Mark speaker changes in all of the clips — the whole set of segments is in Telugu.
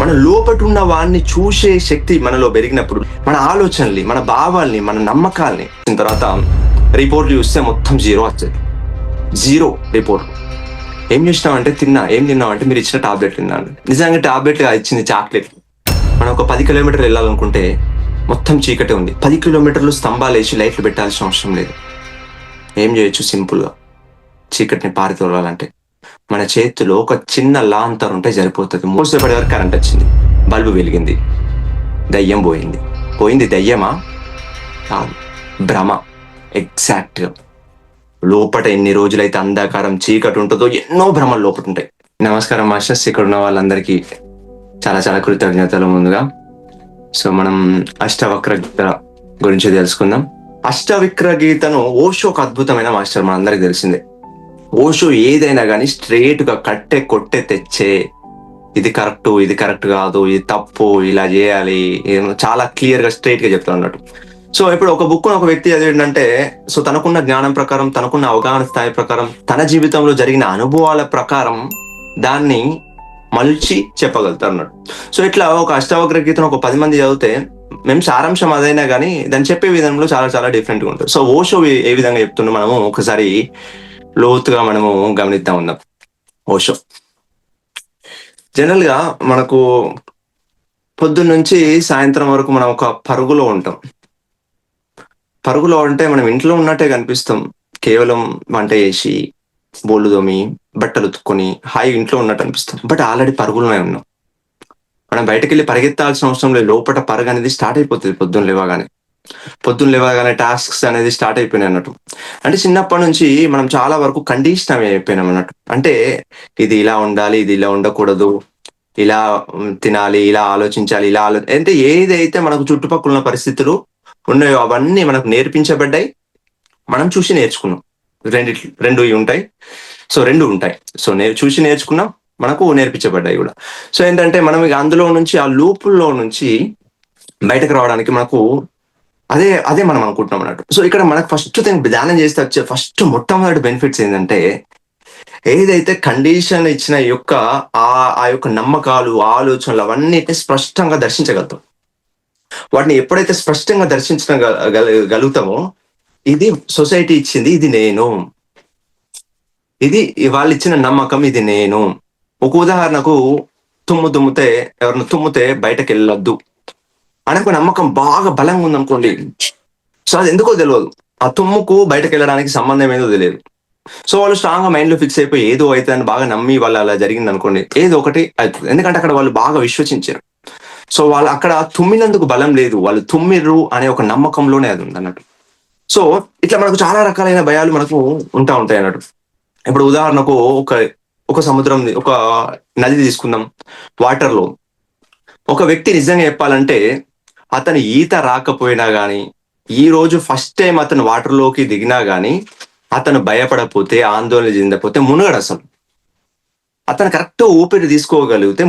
Speaker 1: మన లోపట ఉన్న వాడిని చూసే శక్తి మనలో పెరిగినప్పుడు మన ఆలోచనల్ని, మన భావాల్ని, మన నమ్మకాల్ని తర్వాత రిపోర్ట్లు చూస్తే మొత్తం జీరో వచ్చేది. Zero report. ఏం చేసినామంటే ఏం తిన్నామంటే మీరు ఇచ్చిన టాబ్లెట్ తిన్నాను. నిజంగా టాబ్లెట్ ఇచ్చింది చాక్లెట్. మనం ఒక 10 కిలోమీటర్లు వెళ్ళాలనుకుంటే మొత్తం చీకటే ఉంది. 10 కిలోమీటర్లు స్తంభాలు వేసి లైట్లు పెట్టాల్సిన అవసరం లేదు. ఏం చేయొచ్చు సింపుల్గా చీకటిని పారితోలాలంటే మన చేతిలో ఒక చిన్న లాంతర్ ఉంటే సరిపోతుంది. మూసేపడే వరకు కరెంట్ వచ్చింది, బల్బు వెలిగింది, దయ్యం పోయింది. పోయింది దయ్యమా కాదు, భ్రమ. ఎగ్జాక్ట్గా లోపట ఎన్ని రోజులైతే అంధకారం చీకటి ఉంటుందో ఎన్నో భ్రమలు లోపట ఉంటాయి. నమస్కారం మాస్టర్స్, ఇక్కడ ఉన్న వాళ్ళందరికీ చాలా చాలా కృతజ్ఞతలు ముందుగా. సో మనం అష్టవక్ర గీత గురించి తెలుసుకుందాం. అష్టవక్ర గీతను ఓషో ఒక అద్భుతమైన మాస్టర్, మన అందరికి తెలిసిందే. ఓషో ఏదైనా కానీ స్ట్రేట్ గా కొట్టే తెచ్చే ఇది కరెక్ట్, ఇది కరెక్ట్ కాదు, ఇది తప్పు, ఇలా చేయాలి, చాలా క్లియర్ గా స్ట్రేట్ గా చెప్తా ఉన్నట్టు. సో ఇప్పుడు ఒక బుక్ ఒక వ్యక్తి చదివిందంటే సో తనకున్న జ్ఞానం ప్రకారం, తనకున్న అవగాహన స్థాయి ప్రకారం, తన జీవితంలో జరిగిన అనుభవాల ప్రకారం దాన్ని మలిచి చెప్పగలుగుతారు అన్నట్టు. సో ఇట్లా ఒక అష్టవక్ర గీతను ఒక 10 మంది చదివితే మేము సారాంశం అదైనా కానీ దాన్ని చెప్పే విధానంలో చాలా చాలా డిఫరెంట్ గా ఉంటుంది. సో ఓషో ఏ విధంగా చెప్తున్నా మనము ఒకసారి లోతుగా మనము గమనిద్దాం ఉందాం. ఓషో జనరల్ గా మనకు పొద్దున్న నుంచి సాయంత్రం వరకు మనం ఒక పరుగులో ఉంటాం. పరుగులో ఉంటే మనం ఇంట్లో ఉన్నట్టే కనిపిస్తాం. కేవలం వంట చేసి, బోళ్ళు తోమి, బట్టలు ఉతుక్కొని హాయి ఇంట్లో ఉన్నట్టు అనిపిస్తాం. బట్ ఆల్రెడీ పరుగులోనే ఉన్నాం. మనం బయటకు వెళ్ళి పరిగెత్తాల్సిన అవసరం లేదు. లోపల పరుగు అనేది స్టార్ట్ అయిపోతుంది పొద్దున్న లేవగానే టాస్క్స్ అనేది స్టార్ట్ అయిపోయినాయి అన్నట్టు. అంటే చిన్నప్పటి నుంచి మనం చాలా వరకు కండిషన్ అయిపోయినాం అన్నట్టు. అంటే ఇది ఇలా ఉండాలి, ఇది ఇలా ఉండకూడదు, ఇలా తినాలి, ఇలా ఆలోచించాలి, అంటే ఏదైతే మనకు చుట్టుపక్కల ఉన్న పరిస్థితులు ఉన్నాయో అవన్నీ మనకు నేర్పించబడ్డాయి, మనం చూసి నేర్చుకున్నాం. రెండు ఉంటాయి. సో రెండు ఉంటాయి. సో చూసి నేర్చుకున్నాం, మనకు నేర్పించబడ్డాయి కూడా. సో ఏంటంటే మనం ఇక అందులో నుంచి, ఆ లూపుల్లో నుంచి బయటకు రావడానికి మనకు అదే మనం అనుకుంటున్నాం అన్నట్టు. సో ఇక్కడ మనకు ఫస్ట్ ధ్యానం చేస్తే వచ్చే మొట్టమొదటి బెనిఫిట్స్ ఏంటంటే ఏదైతే కండిషన్ ఇచ్చిన ఆ యొక్క నమ్మకాలు, ఆలోచనలు అవన్నీ స్పష్టంగా దర్శించగలుగుతాం. వాటిని ఎప్పుడైతే స్పష్టంగా దర్శించగలుగుతామో ఇది సొసైటీ ఇచ్చింది, ఇది నేను, ఇది వాళ్ళు ఇచ్చిన నమ్మకం, ఇది నేను. ఒక ఉదాహరణకు ఎవరిని తుమ్మితే బయటకు వెళ్ళొద్దు అనే ఒక నమ్మకం బాగా బలంగా ఉందనుకోండి. సో అది ఎందుకో తెలియదు, ఆ తుమ్ముకు బయటకు వెళ్ళడానికి సంబంధం ఏదో తెలియదు. సో వాళ్ళు స్ట్రాంగ్ గా మైండ్ లో ఫిక్స్ అయిపోయి ఏదో అయితే అని బాగా నమ్మి వాళ్ళు అలా జరిగింది అనుకోండి, ఏదో ఒకటి అవుతుంది. ఎందుకంటే అక్కడ వాళ్ళు బాగా విశ్వసించారు. సో వాళ్ళు అక్కడ తుమ్మినందుకు బలం లేదు, వాళ్ళు తుమ్మిర్రు అనే ఒక నమ్మకంలోనే అది ఉంది అన్నట్టు. సో ఇట్లా మనకు చాలా రకాలైన భయాలు మనకు ఉంటాయి అన్నట్టు. ఇప్పుడు ఉదాహరణకు ఒక సముద్రం, ఒక నది తీసుకుందాం. వాటర్ లో ఒక వ్యక్తి నిజంగా చెప్పాలంటే అతను ఈత రాకపోయినా గానీ, ఈ రోజు ఫస్ట్ టైం అతను వాటర్ లోకి దిగినా గానీ అతను భయపడపోతే, ఆందోళన చెందకపోతే మునగడు. అసలు అతను కరెక్ట్ ఊపిరి తీసుకోగలిగితే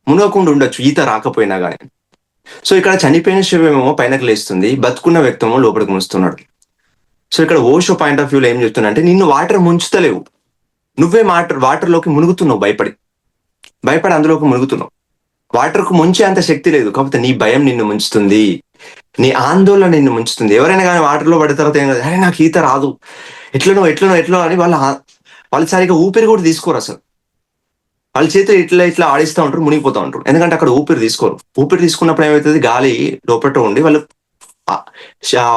Speaker 1: మునగకుండా ఉండొచ్చు, ఈత రాకపోయినా గానీ. సో ఇక్కడ చనిపోయిన శవమేమో పైనకి లేస్తుంది, బతుకున్న వ్యక్తేమో లోపలికి ముంచుతున్నాడు. సో ఇక్కడ ఓషో పాయింట్ ఆఫ్ వ్యూలో ఏం చెప్తున్నా అంటే, నిన్ను వాటర్ ముంచుతలేవు, నువ్వే వాటర్లోకి మునుగుతున్నావు. భయపడి అందులోకి మునుగుతున్నావు. వాటర్కు ముంచే అంత శక్తి లేదు, కాకపోతే నీ భయం నిన్ను ముంచుతుంది, నీ ఆందోళన నిన్ను ముంచుతుంది. ఎవరైనా కానీ వాటర్లో పడిన తర్వాత ఏం కాదు, అరే నాకు ఈత రాదు, ఎట్లనో అని వాళ్ళు సరిగా ఊపిరి కూడా తీసుకోరు. అసలు వాళ్ళ చేతులు ఇట్లా ఆడిస్తూ ఉంటారు, మునిగిపోతూ ఉంటారు. ఎందుకంటే అక్కడ ఊపిరి తీసుకోరు. ఊపిరి తీసుకున్నప్పుడు ఏమవుతుంది, గాలి లోపల ఉండి వాళ్ళు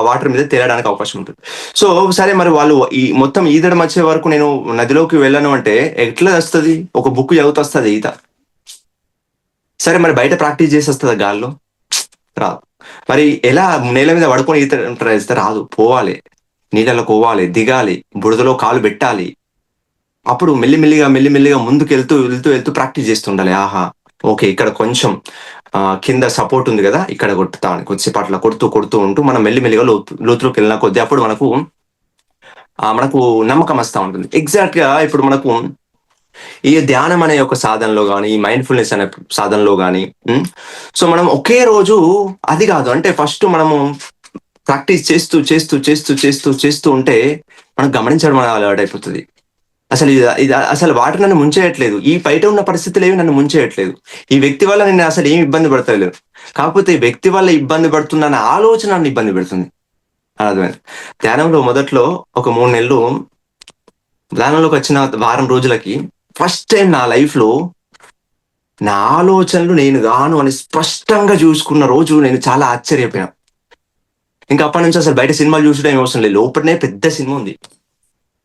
Speaker 1: వాటర్ మీద తేలడానికి అవకాశం ఉంటుంది. సో సరే, మరి వాళ్ళు ఈ మొత్తం ఈదడం వచ్చే వరకు నేను నదిలోకి వెళ్ళను అంటే ఎట్లా వస్తుంది? ఒక బుక్ చదువుతూ వస్తుంది ఈత. సరే, మరి బయట ప్రాక్టీస్ చేసి వస్తుందా గాల్లో? రాదు. మరి ఎలా నేల మీద పడుకొని ఈత ట్రై చేస్తే రాదు. పోవాలి, నీళ్ళలో పోవాలి, దిగాలి, బురదలో కాలు పెట్టాలి. అప్పుడు మెల్లిమెల్లిగా ముందుకు వెళ్తూ ప్రాక్టీస్ చేస్తుండాలి. ఆహా, ఓకే, ఇక్కడ కొంచెం కింద సపోర్ట్ ఉంది కదా, ఇక్కడ కొట్టుతాను, కొద్దిసేపు అట్లా కొడుతూ ఉంటూ మనం మెల్లిమెల్లిగా లోతులోకి వెళ్ళిన కొద్దీ అప్పుడు మనకు నమ్మకం వస్తూ ఉంటుంది. ఎగ్జాక్ట్ గా ఇప్పుడు మనకు ఈ ధ్యానం అనే ఒక సాధనలో కానీ, ఈ మైండ్ఫుల్నెస్ అనే సాధనలో కానీ, సో మనం ఒకే రోజు అది కాదు. అంటే ఫస్ట్ మనము ప్రాక్టీస్ చేస్తూ ఉంటే మనం గమనించడం అలవాటు అయిపోతుంది. అసలు ఇది అసలు వాటర్ నన్ను ముంచేయట్లేదు. ఈ బయట ఉన్న పరిస్థితులు ఏవి నన్ను ముంచేయట్లేదు. ఈ వ్యక్తి వల్ల నేను అసలు ఏమి ఇబ్బంది పడతలేదు. కాకపోతే ఈ వ్యక్తి వల్ల ఇబ్బంది పడుతున్న ఆలోచన నన్ను ఇబ్బంది పెడుతుంది. అర్థమైంది. ధ్యానంలో మొదట్లో ఒక 3 నెలలు ధ్యానంలోకి వచ్చిన వారం రోజులకి ఫస్ట్ టైం నా లైఫ్ లో నా ఆలోచనలు నేను గాను అని స్పష్టంగా చూసుకున్న రోజు నేను చాలా ఆశ్చర్యపోయాను. ఇంకా అప్పటి నుంచి అసలు బయట సినిమాలు చూసడం ఏం అవసరం లేదు. లోపలనే పెద్ద సినిమా ఉంది.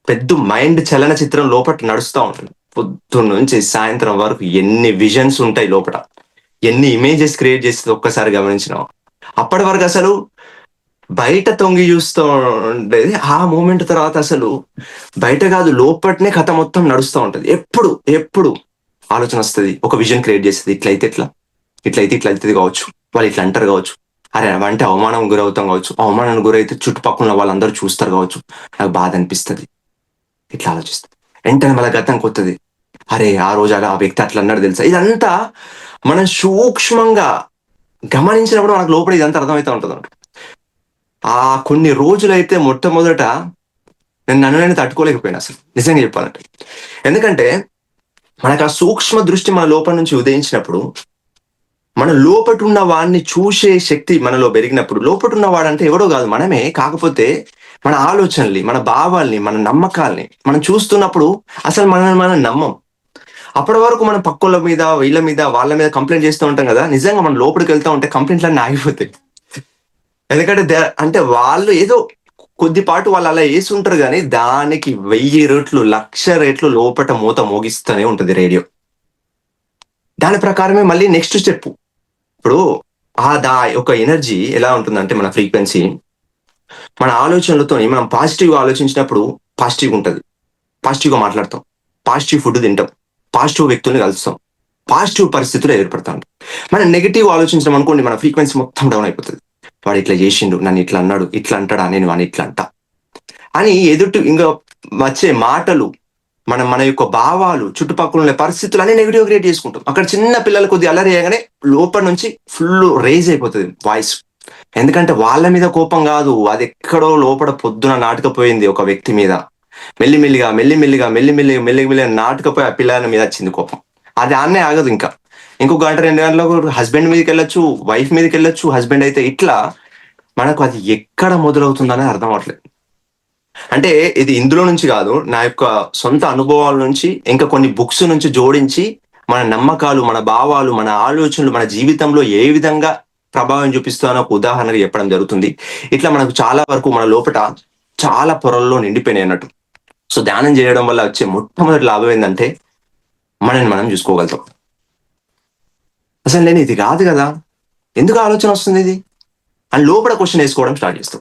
Speaker 1: పెద్ద మైండ్ చలన చిత్రం లోపల నడుస్తూ ఉంటుంది. పొద్దున్న నుంచి సాయంత్రం వరకు ఎన్ని విజన్స్ ఉంటాయి లోపల, ఎన్ని ఇమేజెస్ క్రియేట్ చేస్తుంది ఒక్కసారి గమనించినాం. అప్పటి వరకు అసలు బయట తొంగి చూస్తూ ఉండేది. ఆ మూమెంట్ తర్వాత అసలు బయట కాదు లోపటనే కథ మొత్తం నడుస్తూ ఉంటది. ఎప్పుడు ఎప్పుడు ఆలోచన వస్తుంది, ఒక విజన్ క్రియేట్ చేస్తుంది. ఇట్లయితే ఇట్లా అవుతుంది కావచ్చు, వాళ్ళు ఇట్లా అంటారు కావచ్చు, అరే అంటే అవమానం గురవుతాం కావచ్చు, అవమానానికి గురైతే చుట్టుపక్కల వాళ్ళందరూ చూస్తారు కావచ్చు, నాకు బాధ అనిపిస్తుంది. ఇట్లా ఆలోచిస్తుంది. వెంటనే మళ్ళీ గతం కొత్తది, అరే ఆ రోజు అలా ఆ వ్యక్తి అట్లా అన్నాడు తెలుసా. ఇదంతా మనం సూక్ష్మంగా గమనించినప్పుడు మనకు లోపల ఇదంతా అర్థమవుతూ ఉంటుంది. ఆ కొన్ని రోజులైతే మొట్టమొదట నన్ను తట్టుకోలేకపోయినా అసలు, నిజంగా చెప్పాలంటే. ఎందుకంటే మనకు ఆ సూక్ష్మ దృష్టి మన లోపల నుంచి ఉదయించినప్పుడు, మన లోపట ఉన్న వాడిని చూసే శక్తి మనలో పెరిగినప్పుడు, లోపట ఉన్న వాడంటే ఎవడో కాదు మనమే. కాకపోతే మన ఆలోచనల్ని, మన భావాల్ని, మన నమ్మకాల్ని మనం చూస్తున్నప్పుడు అసలు మనం నమ్మం. అప్పటి వరకు మనం పక్కోళ్ళ మీద, వీళ్ళ మీద, వాళ్ళ మీద కంప్లైంట్ చేస్తూ ఉంటాం కదా. నిజంగా మనం లోపలికి వెళ్తూ ఉంటే కంప్లైంట్లన్నీ ఆగిపోతాయి. ఎందుకంటే అంటే వాళ్ళు ఏదో కొద్దిపాటు వాళ్ళు అలా వేసి ఉంటారు, కానీ దానికి 1000 రెట్లు 1,00,000 రెట్లు లోపట మూత మోగిస్తూనే ఉంటది రేడియో. దాని ప్రకారమే మళ్ళీ నెక్స్ట్ స్టెప్. ఇప్పుడు ఒక ఎనర్జీ ఎలా ఉంటుందంటే, మన ఫ్రీక్వెన్సీ మన ఆలోచనలతో మనం పాజిటివ్ ఆలోచించినప్పుడు పాజిటివ్ ఉంటది, పాజిటివ్ గా మాట్లాడతాం, పాజిటివ్ ఫుడ్ తింటాం, పాజిటివ్ వ్యక్తుల్ని కలుస్తాం, పాజిటివ్ పరిస్థితులు ఏర్పడతాం. మనం నెగిటివ్ ఆలోచించడం అనుకోండి, మన ఫ్రీక్వెన్సీ మొత్తం డౌన్ అయిపోతుంది. వాడు ఇట్లా చేసిండు, నన్ను ఇట్లా అన్నాడు, ఇట్లా అంటాడా, నేను వాడిని ఇట్లా అంటా అని ఎదుటి ఇంకా వచ్చే మాటలు, మన యొక్క భావాలు, చుట్టుపక్కల ఉన్న పరిస్థితులు అన్ని నెగిటివ్ క్రియేట్ చేసుకుంటాం. అక్కడ చిన్న పిల్లలు కొద్దిగా అల్లరి చేయగానే లోపల నుంచి ఫుల్ రేజ్ అయిపోతుంది వాయిస్. ఎందుకంటే వాళ్ళ మీద కోపం కాదు, అది ఎక్కడో లోపల పొద్దున నాటుకపోయింది ఒక వ్యక్తి మీద. మెల్లిమెల్లిగా నాటుకపోయి ఆ పిల్లల మీద వచ్చింది కోపం. అది ఆన్నే ఆగదు. ఇంకొక గంట 2 గంటలకు హస్బెండ్ మీదకి వెళ్ళొచ్చు, వైఫ్ మీదకి వెళ్ళొచ్చు. హస్బెండ్ అయితే ఇట్లా మనకు అది ఎక్కడ మొదలవుతుందనేది అర్థం అవట్లేదు. అంటే ఇది ఇందులో నుంచి కాదు, నా యొక్క సొంత అనుభవాల నుంచి, ఇంకా కొన్ని బుక్స్ నుంచి జోడించి మన నమ్మకాలు, మన భావాలు, మన ఆలోచనలు మన జీవితంలో ఏ విధంగా ప్రభావం చూపిస్తానో ఒక ఉదాహరణగా చెప్పడం జరుగుతుంది. ఇట్లా మనకు చాలా వరకు మన లోపల చాలా పొరల్లో నిండిపోయినాయి అన్నట్టు. సో ధ్యానం చేయడం వల్ల వచ్చే మొట్టమొదటి లాభం ఏంటంటే మనని మనం చూసుకోగలుగుతాం. అసలు నేను ఇది కాదు కదా, ఎందుకు ఆలోచన వస్తుంది ఇది అని లోపల క్వశ్చన్ వేసుకోవడం స్టార్ట్ చేస్తాం.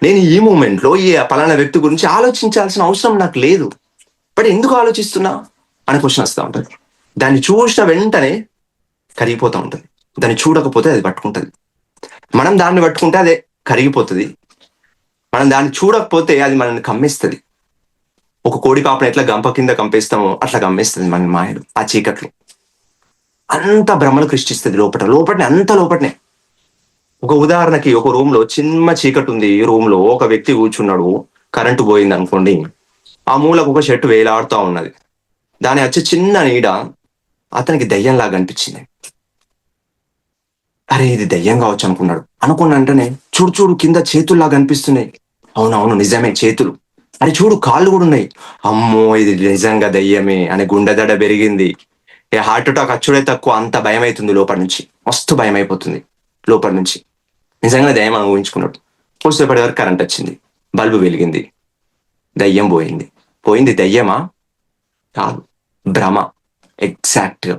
Speaker 1: నేను ఈ మూమెంట్ లో ఈ పలానా వ్యక్తి గురించి ఆలోచించాల్సిన అవసరం నాకు లేదు, బట్ ఎందుకు ఆలోచిస్తున్నా అనే క్వశ్చన్ వస్తూ ఉంటుంది. దాన్ని చూసిన వెంటనే కరిగిపోతూ ఉంటుంది. దాన్ని చూడకపోతే అది పట్టుకుంటుంది. మనం దాన్ని పట్టుకుంటే అదే కరిగిపోతుంది. మనం దాన్ని చూడకపోతే అది మనల్ని కమ్మేస్తుంది. ఒక కోడి పాపను ఎట్లా గంప కింద కంపేస్తామో అట్లా కమ్మేస్తుంది మన మాయలు, ఆ చీకట్లు. అంత భ్రమలు సృష్టిస్తుంది లోపటనే అంత లోపటనే. ఒక ఉదాహరణకి, ఒక రూమ్ లో చిన్న చీకటి ఉంది. రూమ్ లో ఒక వ్యక్తి కూర్చున్నాడు, కరెంటు పోయింది అనుకోండి. ఆ మూలకు ఒక షర్ట్ వేలాడుతూ ఉన్నది. దాని వచ్చే చిన్న నీడ అతనికి దయ్యంలాగా అనిపించింది. అరే ఇది దయ్యం కావచ్చు అనుకున్న వెంటనే చూడు కింద చేతుల్లాగా అనిపిస్తున్నాయి. అవునవును నిజమే, చేతులు. అరే చూడు కాళ్ళు కూడా ఉన్నాయి. అమ్మో ఇది నిజంగా దయ్యమే అని గుండె దడ పెరిగింది. హార్ట్ అటాక్ అచ్చుడే తక్కువ, అంత భయం అవుతుంది లోపల నుంచి. మస్తు భయం అయిపోతుంది లోపల నుంచి. నిజంగా దయ్యం అని ఊహించుకున్నాడు. కొద్దిసేపటి వరకు కరెంట్ వచ్చింది, బల్బు వెలిగింది, దయ్యం పోయింది దయ్యమా కాదు, భ్రమ. ఎగ్జాక్ట్ గా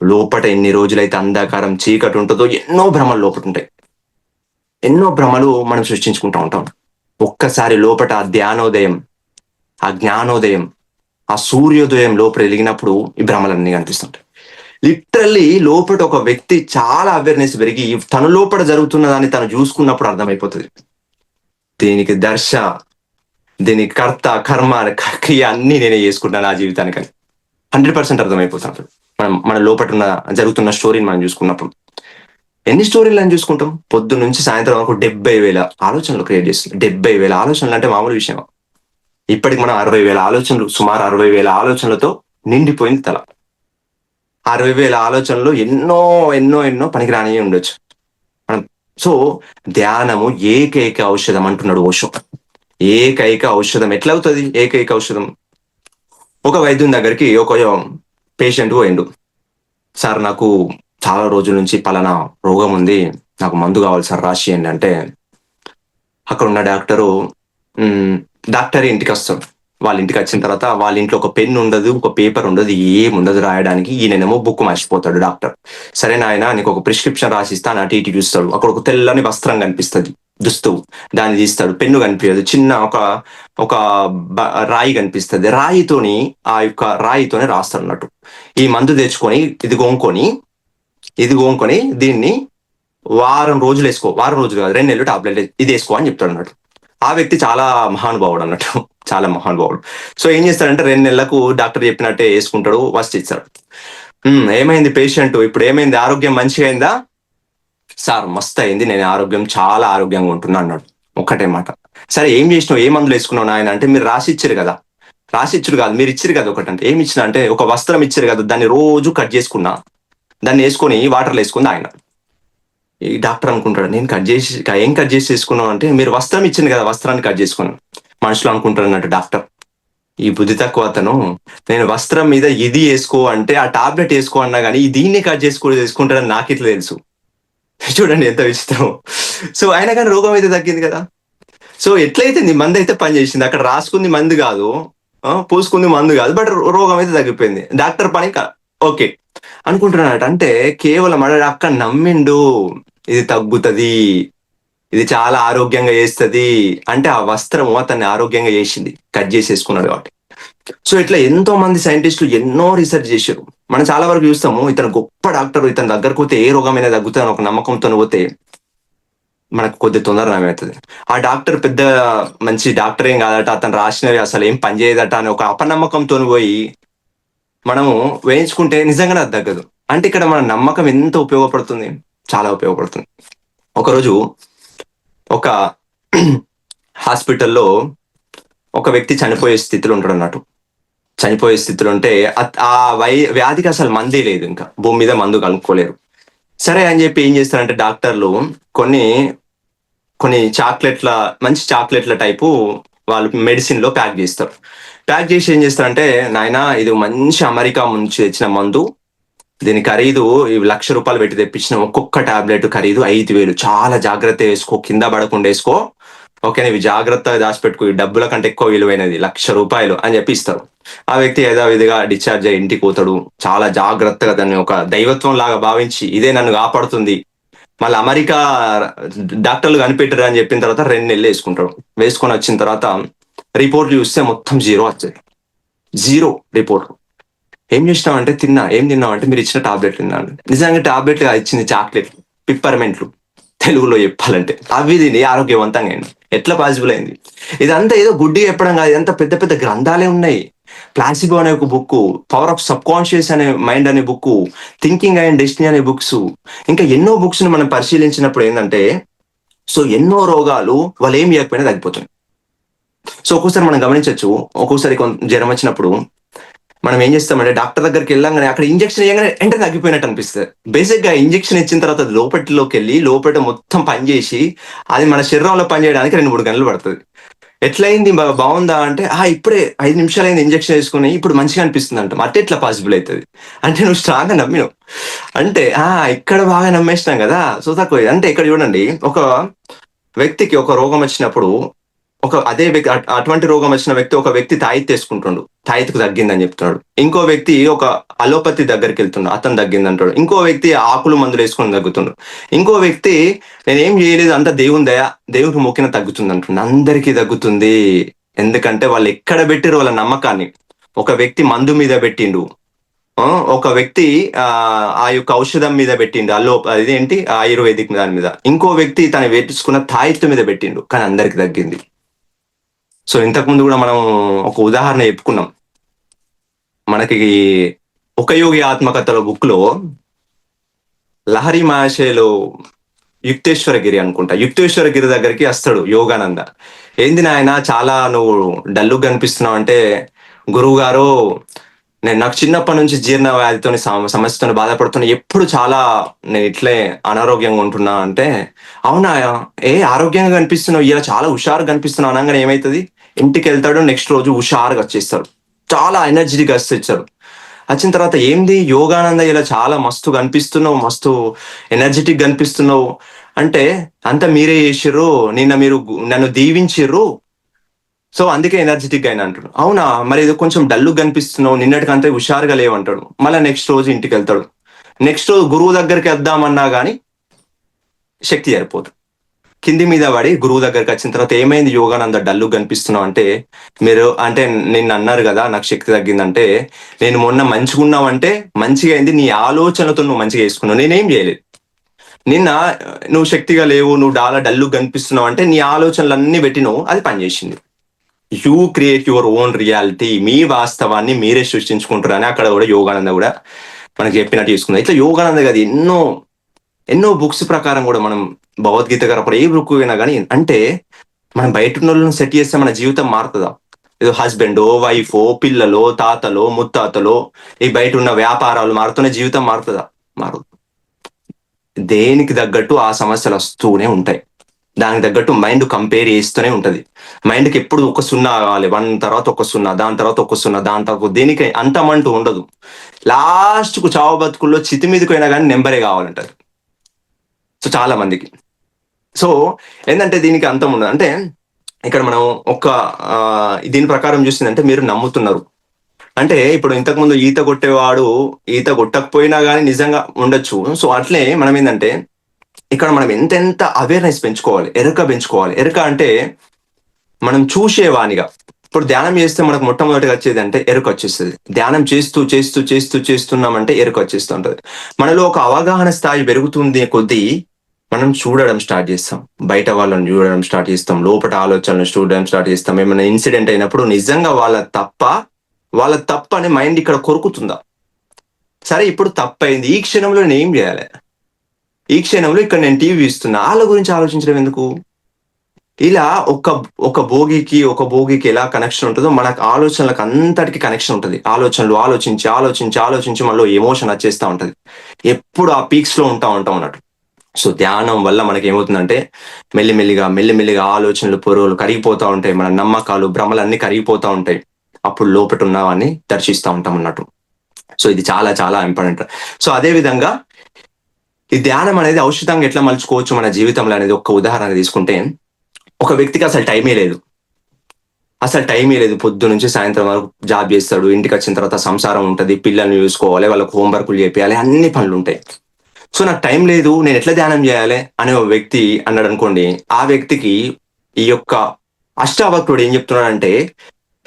Speaker 1: లోపట ఎన్ని రోజులైతే అంధకారం చీకటి ఉంటుందో ఎన్నో భ్రమలు లోపట ఉంటాయి. ఎన్నో భ్రమలు మనం సృష్టించుకుంటూ ఉంటాం. ఒక్కసారి లోపట ఆ ధ్యానోదయం, ఆ జ్ఞానోదయం, ఆ సూర్యోదయం లోపల వెలిగినప్పుడు ఈ భ్రమలన్నీ కనిపిస్తుంటాయి. లిటరల్లీ లోపల ఒక వ్యక్తి చాలా అవేర్నెస్ పెరిగి తన లోపల జరుగుతున్న దాన్ని తను చూసుకున్నప్పుడు అర్థమైపోతుంది. దీనికి దీనికి కర్త కర్మ క్రియ అన్ని నేనే చేసుకుంటాను నా జీవితానికని 100% అర్థమైపోతాను. మన లోపల జరుగుతున్న స్టోరీని మనం చూసుకున్నప్పుడు. ఎన్ని స్టోరీలు అని చూసుకుంటాం? పొద్దున్న నుంచి సాయంత్రం వరకు 70,000 ఆలోచనలు క్రియేట్ చేస్తుంది. 70,000 ఆలోచనలు అంటే మామూలు విషయం. ఇప్పటికి మనం 60,000 ఆలోచనలు, సుమారు 60,000 ఆలోచనలతో నిండిపోయింది తల. 60,000 ఆలోచనలు ఎన్నో ఎన్నో ఎన్నో పనికిరానివి ఉండొచ్చు. మనం సో ధ్యానము ఏకైక ఔషధం అంటున్నాడు ఓషో. ఏకైక ఔషధం ఎట్లా అవుతుంది? ఏకైక ఔషధం. ఒక వైద్యుని దగ్గరికి ఒక పేషెంట్ పోయిండు. సార్ నాకు చాలా రోజుల నుంచి పలానా రోగం ఉంది, నాకు మందు కావాలి సార్ రాసియండి అంటే, అక్కడ ఉన్న డాక్టరు డాక్టర్ ఇంటికి వస్తాడు. వాళ్ళ ఇంటికి వచ్చిన తర్వాత వాళ్ళ ఇంట్లో ఒక పెన్ ఉండదు, ఒక పేపర్ ఉండదు, ఏం ఉండదు రాయడానికి. ఈయనేమో బుక్ మర్చిపోతాడు డాక్టర్. సరే నాయన నీకు ఒక ప్రిస్క్రిప్షన్ రాసిస్తా అని అటు ఇటు చూస్తాడు. అక్కడ ఒక తెల్లని వస్త్రం కనిపిస్తుంది, దుస్తువు. దాన్ని తీస్తాడు, పెన్ను కనిపించదు, చిన్న ఒక రాయి కనిపిస్తుంది. రాయితోనే రాస్తాడు అన్నట్టు. ఈ మందు తెచ్చుకొని ఇది గోంకొని దీన్ని వారం రోజులు వేసుకో, వారం రోజులు కాదు 2 నెలలు టాబ్లెట్ ఇది వేసుకో అని చెప్తాడు అన్నట్టు. ఆ వ్యక్తి చాలా మహానుభావుడు అన్నట్టు, చాలా మహానుభావుడు. సో ఏం చేస్తాడంటే 2 నెలలకు డాక్టర్ చెప్పినట్టే వేసుకుంటాడు, వస్తు ఇస్తాడు. ఏమైంది పేషెంట్, ఇప్పుడు ఏమైంది, ఆరోగ్యం మంచిగా అయిందా? సార్ మస్తు అయింది, నేను ఆరోగ్యం చాలా ఆరోగ్యంగా ఉంటున్నా అన్నాడు. ఒక్కటే మాట. సరే ఏం చేసినావు, ఏ మందులు వేసుకున్నావు ఆయన అంటే, మీరు రాసిచ్చారు కదా. రాసిచ్చుడు కాదు, మీరు ఇచ్చారు కదా ఒకటంటే. ఏమి ఇచ్చిన అంటే, ఒక వస్త్రం ఇచ్చారు కదా, దాన్ని రోజు కట్ చేసుకున్నా, దాన్ని వేసుకొని వాటర్లో వేసుకుంది ఆయన. ఈ డాక్టర్ అనుకుంటాడు, నేను ఏం కట్ చేసి వేసుకున్నావు అంటే, మీరు వస్త్రం ఇచ్చింది కదా, వస్త్రాన్ని కట్ చేసుకున్నాను. మనుషులు అనుకుంటారు అన్నట్టు డాక్టర్, ఈ బుద్ధి తక్కువ అతను, నేను వస్త్రం మీద ఇది వేసుకో అంటే ఆ టాబ్లెట్ వేసుకో అన్నా కానీ దీన్ని కట్ చేసుకుంటాడని నాకు ఇట్లా తెలుసు. చూడండి ఎంత విచిత్రం. సో అయినా కానీ రోగం అయితే తగ్గింది కదా. సో ఎట్లయితే మందు అయితే పనిచేసింది, అక్కడ రాసుకుంది మందు కాదు, పూసుకుంది మందు కాదు, బట్ రోగం అయితే తగ్గిపోయింది. డాక్టర్ పని ఓకే అనుకుంటున్నాడు. అంటే కేవలం అక్కడ నమ్మిండు, ఇది తగ్గుతుంది, ఇది చాలా ఆరోగ్యంగా చేస్తుంది అంటే, ఆ వస్త్రము అతన్ని ఆరోగ్యంగా చేసింది, కట్ చేసేసుకున్నాడు కాబట్టి. సో ఇట్లా ఎంతో మంది సైంటిస్టులు ఎన్నో రీసెర్చ్ చేశారు. మనం చాలా వరకు చూస్తాము, ఇతను గొప్ప డాక్టర్, ఇతని దగ్గరకు పోతే ఏ రోగమైనా తగ్గుతుంది ఒక నమ్మకంతో పోతే మనకు కొద్ది తొందర నయమవుతుంది. ఆ డాక్టర్ పెద్ద మంచి డాక్టర్ ఏం కాదట, అతను రాసినవి అసలు ఏం పనిచేయదట అని ఒక అపనమ్మకంతో పోయి మనము వేయించుకుంటే నిజంగానే అది తగ్గదు. అంటే ఇక్కడ మన నమ్మకం ఎంత ఉపయోగపడుతుంది, చాలా ఉపయోగపడుతుంది. ఒకరోజు ఒక హాస్పిటల్లో ఒక వ్యక్తి చనిపోయే స్థితిలో ఉంటాడు అన్నట్టు. చనిపోయే స్థితిలో ఉంటే ఆ వ్యాధికి అసలు మందే లేదు, ఇంకా భూమి మీద మందు కనుక్కోలేరు. సరే అని చెప్పి ఏం చేస్తారంటే డాక్టర్లు కొన్ని చాక్లెట్ల, మంచి చాక్లెట్ల టైపు వాళ్ళు మెడిసిన్ లో ప్యాక్ చేస్తారు. ప్యాక్ చేసి ఏం చేస్తారంటే, నాయన ఇది మంచి అమెరికా నుంచి తెచ్చిన మందు, దీని ఖరీదు 1,00,000 రూపాయలు పెట్టి తెప్పించిన, ఒక్కొక్క టాబ్లెట్ ఖరీదు 5,000, చాలా జాగ్రత్త వేసుకో, కింద పడకుండా వేసుకో, ఓకే ఇవి జాగ్రత్తగా దాచిపెట్టుకో, ఈ డబ్బుల కంటే ఎక్కువ విలువైనది 1,00,000 రూపాయలు అని చెప్పి ఇస్తారు. ఆ వ్యక్తి యథావిధిగా డిశ్చార్జ్ అయ్యి ఇంటికి పోతాడు. చాలా జాగ్రత్తగా దాన్ని ఒక దైవత్వం లాగా భావించి, ఇదే నన్ను కాపాడుతుంది, మళ్ళీ అమెరికా డాక్టర్లు కనిపెట్టారు అని చెప్పిన తర్వాత 2 నెలలు వేసుకుంటాడు. వేసుకొని వచ్చిన తర్వాత రిపోర్ట్ చూస్తే మొత్తం 0 వచ్చాయి, 0 రిపోర్ట్. ఏం చేసినామంటే, ఏం తిన్నామంటే మీరు ఇచ్చిన టాబ్లెట్లు తిన్నాను. నిజంగా టాబ్లెట్లు ఇచ్చింది చాక్లెట్లు, పిప్పర్మెంట్లు తెలుగులో చెప్పాలంటే. అవి తిని ఆరోగ్యవంతంగా అయింది. ఎట్లా పాసిబుల్ అయింది? ఇదంతా ఏదో గుడ్డిగా చెప్పడం కాదు, ఇదంతా పెద్ద పెద్ద గ్రంథాలే ఉన్నాయి. ప్లాసిబో అనే ఒక book, power of sub conscious అనే మైండ్ అనే బుక్, థింకింగ్ అండ్ డెస్టినీ అనే బుక్స్, ఇంకా ఎన్నో బుక్స్ ని మనం పరిశీలించినప్పుడు ఏంటంటే, సో ఎన్నో రోగాలు వాళ్ళు ఏం చేయకపోయినా తగ్గిపోతున్నాయి. సో ఒక్కోసారి మనం గమనించవచ్చు, ఒక్కోసారి జ్వరం వచ్చినప్పుడు మనం ఏం చేస్తామంటే డాక్టర్ దగ్గరికి వెళ్ళంగానే అక్కడ ఇంజక్షన్ వేయగానే వెంటనే తగ్గిపోయినట్టు అనిపిస్తుంది. బేసిక్ గా ఇంజక్షన్ ఇచ్చిన తర్వాత లోపటిలోకి వెళ్ళి లోపల మొత్తం పనిచేసి అది మన శరీరంలో పనిచేయడానికి 2-3 గంటలు పడుతుంది. ఎట్లయింది, బాగుందా అంటే, ఇప్పుడే 5 నిమిషాలు అయింది ఇంజక్షన్ వేసుకుని, ఇప్పుడు మంచిగా అనిపిస్తుంది అంటాం. అట్టే ఎట్లా పాసిబుల్ అవుతుంది అంటే, నువ్వు స్ట్రాంగ్ గా నమ్మినావు అంటే. ఇక్కడ బాగా నమ్మేసినాం కదా, సో తక్కువ. అంటే ఇక్కడ చూడండి, ఒక వ్యక్తికి ఒక రోగం వచ్చినప్పుడు, అదే వ్యక్తి, అటువంటి రోగం వచ్చిన వ్యక్తి, ఒక వ్యక్తి తాయిత్ తీసుకుంటుండు, తాయిత్కు తగ్గిందని చెప్తున్నాడు. ఇంకో వ్యక్తి ఒక అలోపతి దగ్గరికి వెళ్తుండు, అతను తగ్గింది అంటాడు. ఇంకో వ్యక్తి ఆకులు మందులు వేసుకొని తగ్గుతుండు. ఇంకో వ్యక్తి నేనేం చేయలేదు, అంతా దేవుని దయ, దేవునికి మొక్కిన తగ్గుతుంది అంటుండు. అందరికీ తగ్గుతుంది, ఎందుకంటే వాళ్ళు ఎక్కడ పెట్టారు వాళ్ళ నమ్మకాన్ని. ఒక వ్యక్తి మందు మీద పెట్టిండు, ఒక వ్యక్తి ఆ యొక్క ఔషధం మీద పెట్టిండు, అదేంటి ఆయుర్వేదిక్ దాని మీద. ఇంకో వ్యక్తి తను వేసుకున్న తాయిత్తు మీద పెట్టిండు, కానీ అందరికి తగ్గింది. సో ఇంతకుముందు కూడా మనం ఒక ఉదాహరణ చెప్పుకున్నాం. మనకి ఒక యోగి ఆత్మకథల బుక్ లో లహరి మహాశయలో యుక్తేశ్వరగిరి అనుకుంటా, యుక్తేశ్వరగిరి దగ్గరికి వస్తాడు యోగానంద. ఏంది నాయన చాలా నువ్వు డల్లుగా కనిపిస్తున్నావు అంటే, గురువు గారు నాకు చిన్నప్పటి నుంచి జీర్ణ వ్యాధితో సమస్యతో బాధపడుతున్నా, ఎప్పుడు చాలా నేను ఇట్లే అనారోగ్యంగా ఉంటున్నా అంటే, అవునా ఆరోగ్యంగా కనిపిస్తున్నావు, ఇలా చాలా హుషారుగా కనిపిస్తున్నావు అనగానే ఏమవుతుంది, ఇంటికి వెళ్తాడు, నెక్స్ట్ రోజు హుషారుగా వచ్చేస్తాడు, చాలా ఎనర్జెటిక్ వచ్చేస్తాడు. వచ్చిన తర్వాత ఏంది యోగానంద ఇలా చాలా మస్తు కనిపిస్తున్నావు, మస్తు ఎనర్జెటిక్ కనిపిస్తున్నావు అంటే, అంతా మీరే చేసిర్రు, నిన్న మీరు నన్ను దీవించిర్రు, సో అందుకే ఎనర్జెటిక్ అయినా అంటాడు. అవునా, మరి ఇది కొంచెం డల్లు కనిపిస్తున్నావు, నిన్నటికంటే హుషారుగా లేవంటాడు. మళ్ళీ నెక్స్ట్ రోజు ఇంటికి వెళ్తాడు. నెక్స్ట్ రోజు గురువు దగ్గరికి వద్దామన్నా కానీ శక్తి సరిపోదు. కింది మీద పడి గురువు దగ్గరికి వచ్చిన తర్వాత ఏమైంది యోగానంద డల్లు కనిపిస్తున్నావు అంటే, మీరు అంటే నిన్న అన్నారు కదా నాకు శక్తి తగ్గిందంటే, నేను మొన్న మంచిగా ఉన్నావంటే మంచిగా అయింది, నీ ఆలోచనతో నువ్వు మంచిగా వేసుకున్నావు, నేనేం చేయలేదు. నిన్న నువ్వు శక్తిగా లేవు, నువ్వు చాలా డల్లు కనిపిస్తున్నావు అంటే నీ ఆలోచనలన్నీ పెట్టినవు, అది పనిచేసింది. You create your own reality, మీ వాస్తవాన్ని మీరే సృష్టించుకుంటారు అని అక్కడ కూడా యోగానంద కూడా మనకి చెప్పినట్టు చేసుకుందాం. ఇట్లా యోగానంద కదా ఎన్నో ఎన్నో బుక్స్ ప్రకారం కూడా మనం భగవద్గీత గారు అప్పుడు ఏ బుక్ అయినా కానీ అంటే మనం బయట ఉన్న వాళ్ళని సెట్ చేస్తే మన జీవితం మారుతుందా? ఏదో హస్బెండో వైఫో పిల్లలో తాతలో ముత్తాతలో ఈ బయట ఉన్న వ్యాపారాలు మారుతున్న జీవితం మారుతుందా? మారు. దేనికి తగ్గట్టు ఆ సమస్యలు వస్తూనే ఉంటాయి, దానికి తగ్గట్టు మైండ్ కంపేర్ చేస్తూనే ఉంటది. మైండ్కి ఎప్పుడు ఒక సున్నా కావాలి, 1 తర్వాత ఒక సున్నా, దాని తర్వాత ఒక సున్నా, దాని తర్వాత దేనికి అంతమంటూ ఉండదు. లాస్ట్ కు చావు బతుకుల్లో చితి మీదకి అయినా కానీ నెంబరే కావాలంటారు సో చాలా మందికి. సో ఏంటంటే దీనికి అంతం ఉండదు. అంటే ఇక్కడ మనం ఒక దీని ప్రకారం చూసిందంటే మీరు నమ్ముతున్నారు అంటే, ఇప్పుడు ఇంతకుముందు ఈత కొట్టేవాడు ఈత కొట్టకపోయినా కానీ నిజంగా ఉండొచ్చు. సో అట్లే మనం ఏంటంటే ఇక్కడ మనం ఎంతెంత అవేర్నెస్ పెంచుకోవాలి, ఎరుక పెంచుకోవాలి. ఎరుక అంటే మనం చూసేవానిగా. ఇప్పుడు ధ్యానం చేస్తే మనకు మొట్టమొదటిగా వచ్చేది అంటే ఎరుక వచ్చేస్తుంది. ధ్యానం చేస్తూ చేస్తూ చేస్తూ చేస్తున్నామంటే ఎరుక వచ్చేస్తూ ఉంటది. మనలో ఒక అవగాహన స్థాయి పెరుగుతుంది కొద్దీ మనం చూడడం స్టార్ట్ చేస్తాం, బయట వాళ్ళని చూడడం స్టార్ట్ చేస్తాం, లోపల ఆలోచనలు చూడడం స్టార్ట్ చేస్తాం. ఏమైనా ఇన్సిడెంట్ అయినప్పుడు నిజంగా వాళ్ళ తప్ప అని మైండ్ ఇక్కడ కొరుకుతుందా? సరే ఇప్పుడు తప్పైంది, ఈ క్షణంలో నేను ఏం చేయాలి? ఈ క్షణంలో ఇక్కడ నేను టీవీ ఇస్తున్నా, వాళ్ళ గురించి ఆలోచించడం ఎందుకు? ఇలా ఒక భోగికి ఎలా కనెక్షన్ ఉంటుందో మనకు ఆలోచనలకు అంతటికి కనెక్షన్ ఉంటుంది. ఆలోచనలు ఆలోచించి ఆలోచించి ఆలోచించి మనలో ఎమోషన్ వచ్చేస్తూ ఉంటది, ఎప్పుడు ఆ పీక్స్ లో ఉంటాం అన్నట్టు. సో ధ్యానం వల్ల మనకి ఏమవుతుందంటే మెల్లిమెల్లిగా ఆలోచనలు పొరుగులు కరిగిపోతూ ఉంటాయి, మన నమ్మకాలు భ్రమలు అన్ని కరిగిపోతూ ఉంటాయి. అప్పుడు లోపట ఉన్నవాన్ని దర్శిస్తూ ఉంటాం అన్నట్టు. సో ఇది చాలా చాలా ఇంపార్టెంట్. సో అదే విధంగా ఈ ధ్యానం అనేది ఔషధంగా ఎట్లా మలుచుకోవచ్చు మన జీవితంలో అనేది ఒక ఉదాహరణ తీసుకుంటే, ఒక వ్యక్తికి అసలు టైమే లేదు, పొద్దు నుంచి సాయంత్రం వరకు జాబ్ చేస్తాడు, ఇంటికి వచ్చిన తర్వాత సంసారం ఉంటుంది, పిల్లల్ని చూసుకోవాలి, వాళ్ళకు హోంవర్క్లు చేయాలి, అన్ని పనులు ఉంటాయి. సో నాకు టైం లేదు, నేను ఎట్లా ధ్యానం చేయాలి అనే ఒక వ్యక్తి అన్నాడు అనుకోండి, ఆ వ్యక్తికి ఈ యొక్క అష్టావక్రుడు ఏం చెప్తున్నాడంటే,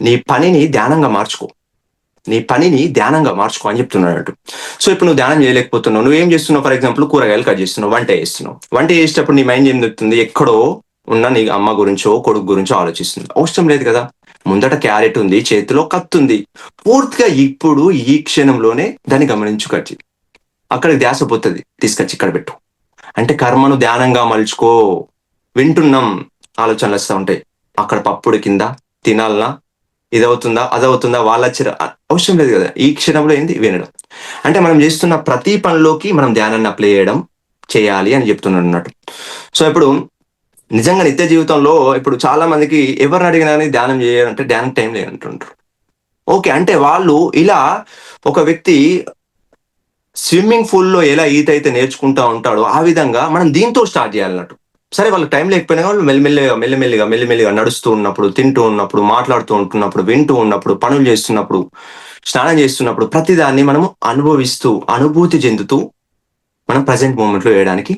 Speaker 1: నీ పనిని ధ్యానంగా మార్చుకో అని చెప్తున్నాడు. సో ఇప్పుడు నువ్వు ధ్యానం చేయలేకపోతున్నావు, నువ్వేం చేస్తున్నావు? ఫర్ ఎగ్జాంపుల్ కూరగాయలు కట్ చేస్తున్నావు, వంట చేసేటప్పుడు నీ మైండ్ ఏం చెప్తుంది? ఎక్కడో ఉన్న నీ అమ్మ గురించో కొడుకు గురించో ఆలోచిస్తుంది. అవసరం లేదు కదా, ముందట క్యారెట్ ఉంది, చేతిలో కత్తుంది, పూర్తిగా ఇప్పుడు ఈ క్షణంలోనే దాన్ని గమనించు, కట్ అక్కడికి ధ్యాస పోతుంది, తీసుకొచ్చి ఇక్కడ పెట్టు. అంటే కర్మను ధ్యానంగా మలుచుకో. వింటున్నాం, ఆలోచనలు వస్తూ ఉంటాయి, అక్కడ పప్పుడు కింద తినాలనా, ఇదవుతుందా అదవుతుందా, అవసరం లేదు కదా, ఈ క్షణంలో ఏంది వినడం. అంటే మనం చేస్తున్న ప్రతి పనిలోకి మనం ధ్యానాన్ని అప్లై చేయాలి అని చెప్తున్నాడు అన్నట్టు. సో ఇప్పుడు నిజంగా నిత్య జీవితంలో ఇప్పుడు చాలా మందికి ఎవరిని అడిగినా ధ్యానం చేయాలంటే ధ్యానం టైం లేదంటుంటారు. ఓకే, అంటే వాళ్ళు ఇలా ఒక వ్యక్తి స్విమ్మింగ్ పూల్లో ఎలా ఈత అయితే నేర్చుకుంటా ఉంటాడో ఆ విధంగా మనం దీంతో స్టార్ట్ చేయాలన్నట్టు. సరే వాళ్ళకి టైం లేకపోయినా వాళ్ళు మెల్లిమెల్లిగా నడుస్తూ ఉన్నప్పుడు, తింటూ ఉన్నప్పుడు, మాట్లాడుతూ ఉంటున్నప్పుడు, వింటూ ఉన్నప్పుడు, పనులు చేస్తున్నప్పుడు, స్నానం చేస్తున్నప్పుడు ప్రతిదాన్ని మనము అనుభూతి చెందుతూ మనం ప్రజెంట్ మూమెంట్ లో వేయడానికి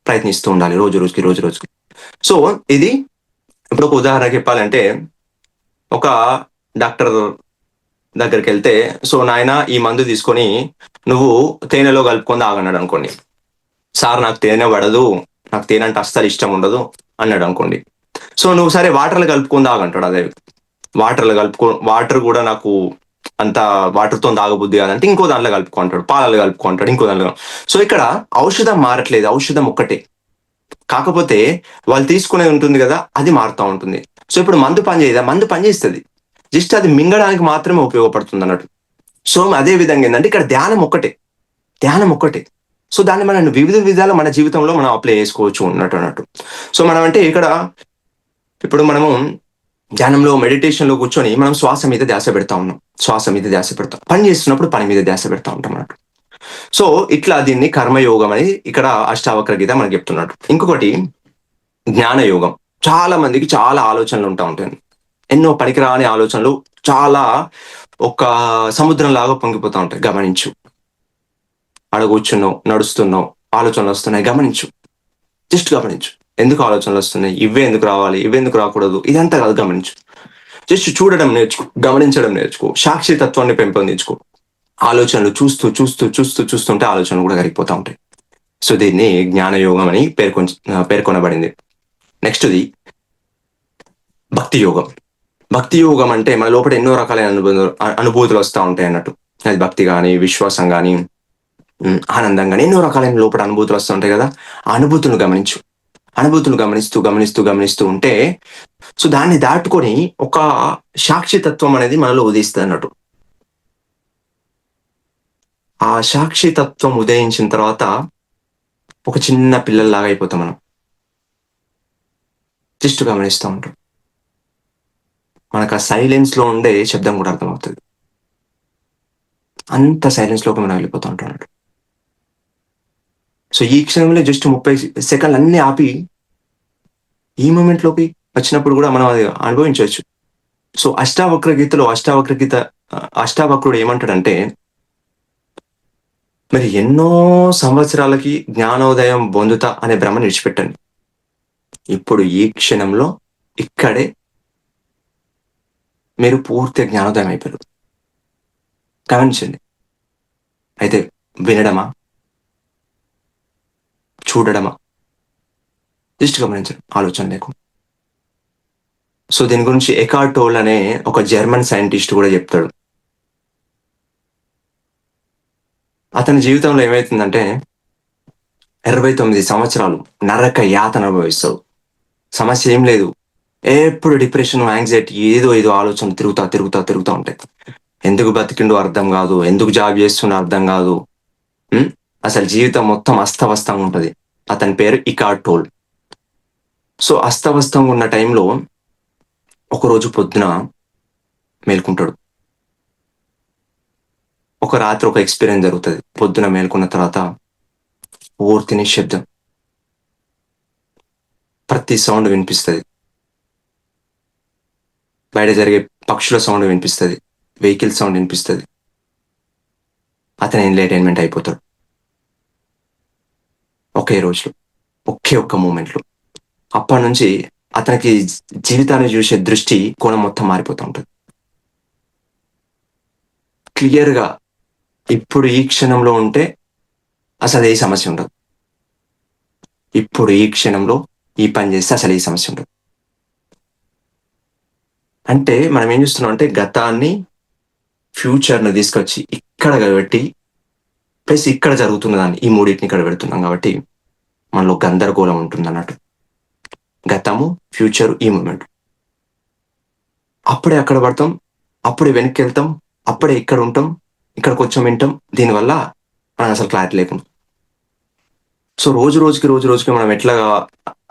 Speaker 1: ప్రయత్నిస్తూ ఉండాలి రోజు రోజుకి. సో ఇది ఇప్పుడు ఒక ఉదాహరణ చెప్పాలంటే, ఒక డాక్టర్ దగ్గరికి వెళ్తే, సో నాయన ఈ మందు తీసుకొని నువ్వు తేనెలో కలుపుకొని తాగన్నాడు అనుకోండి. సార్ నాకు తేనె పడదు, నాకు తేనె అంటే అస్సలు ఇష్టం ఉండదు అన్నాడు అనుకోండి. సో నువ్వు సరే వాటర్లో కలుపుకొని తాగంటాడు. అదే వాటర్ కూడా నాకు అంత వాటర్తో తాగబుద్ధి కాదంటే ఇంకో దాంట్లో కలుపుకుంటాడు, పాలలో కలుపుకుంటాడు, ఇంకో దాంట్లో. సో ఇక్కడ ఔషధం మారట్లేదు, ఔషధం ఒక్కటే, కాకపోతే వాళ్ళు తీసుకునేది ఉంటుంది కదా, అది మారుతూ ఉంటుంది. సో ఇప్పుడు మందు పని చేయదా? మందు పని చేస్తుంది, జస్ట్ అది మింగడానికి మాత్రమే ఉపయోగపడుతుంది అన్నట్టు. సో అదే విధంగా ఏంటంటే ఇక్కడ ధ్యానం ఒక్కటే. సో దాన్ని మనం వివిధ విధాలు మన జీవితంలో మనం అప్లై చేసుకోవచ్చు అన్నట్టు. సో మనం అంటే ఇక్కడ ఇప్పుడు మనము ధ్యానంలో మెడిటేషన్లో కూర్చొని మనం శ్వాస మీద ధ్యాస పెడతా ఉన్నాం, పని చేస్తున్నప్పుడు పని మీద ధ్యాస పెడతా ఉంటాం అన్నట్టు. సో ఇట్లా దీన్ని కర్మయోగం అని ఇక్కడ అష్టావక్ర గీత మనకి చెప్తున్నాడు. ఇంకొకటి జ్ఞానయోగం. చాలా మందికి చాలా ఆలోచనలు ఉంటాయి, ఎన్నో పనికిరాని ఆలోచనలు చాలా ఒక సముద్రం లాగా పొంగిపోతా ఉంటాయి. గమనించు, ఆడ కూర్చున్నావు, నడుస్తున్నావు, ఆలోచనలు వస్తున్నాయి, గమనించు, జస్ట్ గమనించు. ఎందుకు ఆలోచనలు వస్తున్నాయి, ఇవే ఎందుకు రావాలి, ఇవే ఎందుకు రాకూడదు, ఇదంతా కాదు, గమనించు. జస్ట్ చూడడం నేర్చుకో, గమనించడం నేర్చుకో, సాక్షి తత్వాన్ని పెంపొందించుకో. ఆలోచనలు చూస్తూ చూస్తూ చూస్తూ చూస్తుంటే ఆలోచనలు కూడా కరిగిపోతా ఉంటాయి. సో దీన్ని జ్ఞానయోగం అని పేర్కొనబడింది. నెక్స్ట్ది భక్తి యోగం. భక్తి యోగం అంటే మన లోపల ఎన్నో రకాలైన అనుభూతులు వస్తూ ఉంటాయి అన్నట్టు. అది భక్తి కానీ, విశ్వాసం కానీ, ఆనందం కానీ, ఎన్నో రకాలైన లోపల అనుభూతులు వస్తూ ఉంటాయి కదా. ఆ అనుభూతులను గమనించు. అనుభూతులు గమనిస్తూ గమనిస్తూ గమనిస్తూ ఉంటే సో దాన్ని దాటుకొని ఒక సాక్షితత్వం అనేది మనలో ఉదయిస్తుంది అన్నట్టు. ఆ సాక్షితత్వం ఉదయించిన తర్వాత ఒక చిన్న పిల్లల్లాగా అయిపోతాం మనం. జస్ట్ గమనిస్తూ ఉంటాం. మనకు ఆ సైలెన్స్ లో ఉండే శబ్దం కూడా అర్థమవుతుంది. అంత సైలెన్స్ లోకి మనం వెళ్ళిపోతూ ఉంటాం అన్నట్టు. సో ఈ క్షణంలో జస్ట్ 30 సెకండ్లు అన్ని ఆపి ఈ మూమెంట్ లోకి వచ్చినప్పుడు కూడా మనం అది అనుభవించవచ్చు. సో అష్టావక్రుడు ఏమంటాడంటే, మరి ఎన్నో సంవత్సరాలకి జ్ఞానోదయం పొందుతా అనే భ్రమను విడిచిపెట్టండి. ఇప్పుడు ఈ క్షణంలో ఇక్కడే మీరు పూర్తి జ్ఞానోదయం అయిపోయారు. గమనించండి. అయితే వినడమా, చూడడమా, జస్ట్ గమనించండి, ఆలోచన లేకుండా. సో దీని గురించి ఎకార్ట్ టోల్ అనే ఒక జర్మన్ సైంటిస్ట్ కూడా చెప్తాడు. అతని జీవితంలో ఏమైతుందంటే 69 సంవత్సరాలు నరక యాతన అనుభవిస్తాడు. సమస్య ఏం లేదు, ఎప్పుడు డిప్రెషన్, యాంగ్జైటీ, ఏదో ఆలోచన తిరుగుతా ఉంటాయి. ఎందుకు బతికిండో అర్థం కాదు, ఎందుకు జాబ్ చేస్తుండో అర్థం కాదు, అసలు జీవితం మొత్తం అస్తవ్యస్తంగా ఉంటుంది. అతని పేరు ఎకార్ట్ టోల్. సో అస్తవ్యస్తంగా ఉన్న టైంలో ఒకరోజు పొద్దున మేల్కుంటాడు. ఒక రాత్రి ఒక ఎక్స్పీరియన్స్ జరుగుతుంది. పొద్దున మేల్కొన్న తర్వాత పూర్తి నిశ్శబ్దం, ప్రతి సౌండ్ వినిపిస్తుంది. బయట జరిగే పక్షుల సౌండ్ వినిపిస్తుంది, వెహికల్ సౌండ్ వినిపిస్తుంది. అతను ఎంటర్టైన్మెంట్ అయిపోతాడు ఒకే రోజులో, ఒక్క మూమెంట్లో. అప్పటి నుంచి అతనికి జీవితాన్ని చూసే దృష్టి కోణం మొత్తం మారిపోతూ ఉంటుంది. క్లియర్గా ఇప్పుడు ఈ క్షణంలో ఉంటే అసలు ఏ సమస్య ఉండదు. ఇప్పుడు ఈ క్షణంలో ఈ పని చేస్తే అసలు ఏ సమస్య ఉండదు. అంటే మనం ఏం చూస్తున్నాం అంటే గతాన్ని, ఫ్యూచర్ను తీసుకొచ్చి ఇక్కడ పెట్టి ప్లస్ ఇక్కడ జరుగుతున్న దాన్ని, ఈ మూడింటిని ఇక్కడ పెడుతున్నాం కాబట్టి మనలో గందరగోళం ఉంటుంది అన్నట్టు. గతము, ఫ్యూచర్, ఈ మూమెంట్. అప్పుడే అక్కడ పడతాం, అప్పుడే వెనక్కి వెళ్తాం, అప్పుడే ఇక్కడ ఉంటాం, ఇక్కడ కొంచెం వింటాం. దీనివల్ల మనకు అసలు క్లారిటీ లేకుండా. సో రోజు రోజుకి మనం ఎట్లా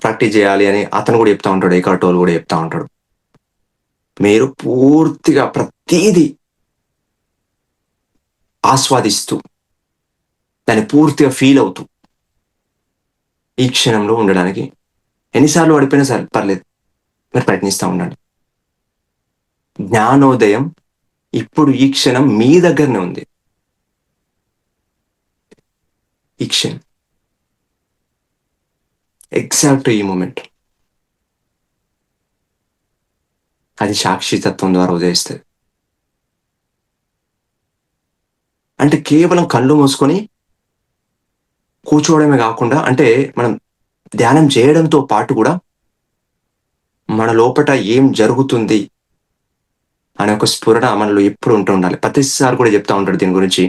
Speaker 1: ప్రాక్టీస్ చేయాలి అని అతను కూడా చెప్తా ఉంటాడు, ఎకార్ట్ టోల్ కూడా చెప్తా ఉంటాడు. మీరు పూర్తిగా ప్రతీది ఆస్వాదిస్తూ దాన్ని పూర్తిగా ఫీల్ అవుతూ ఈ క్షణంలో ఉండడానికి ఎన్నిసార్లు పడిపోయినా సరే పర్లేదు, మీరు ప్రయత్నిస్తూ ఉండండి. జ్ఞానోదయం ఇప్పుడు ఈ క్షణం మీ దగ్గరనే ఉంది. ఈ క్షణం ఎగ్జాక్ట్ ఈ మూమెంట్ అది సాక్షితత్వం ద్వారా ఉదయిస్తుంది. అంటే కేవలం కళ్ళు మూసుకొని కూర్చోవడమే కాకుండా, అంటే మనం ధ్యానం చేయడంతో పాటు కూడా మన లోపట ఏం జరుగుతుంది అనే ఒక స్ఫురణ మనలో ఎప్పుడు ఉంటూ ఉండాలి. ప్రతిసారి కూడా చెప్తా ఉంటాడు దీని గురించి.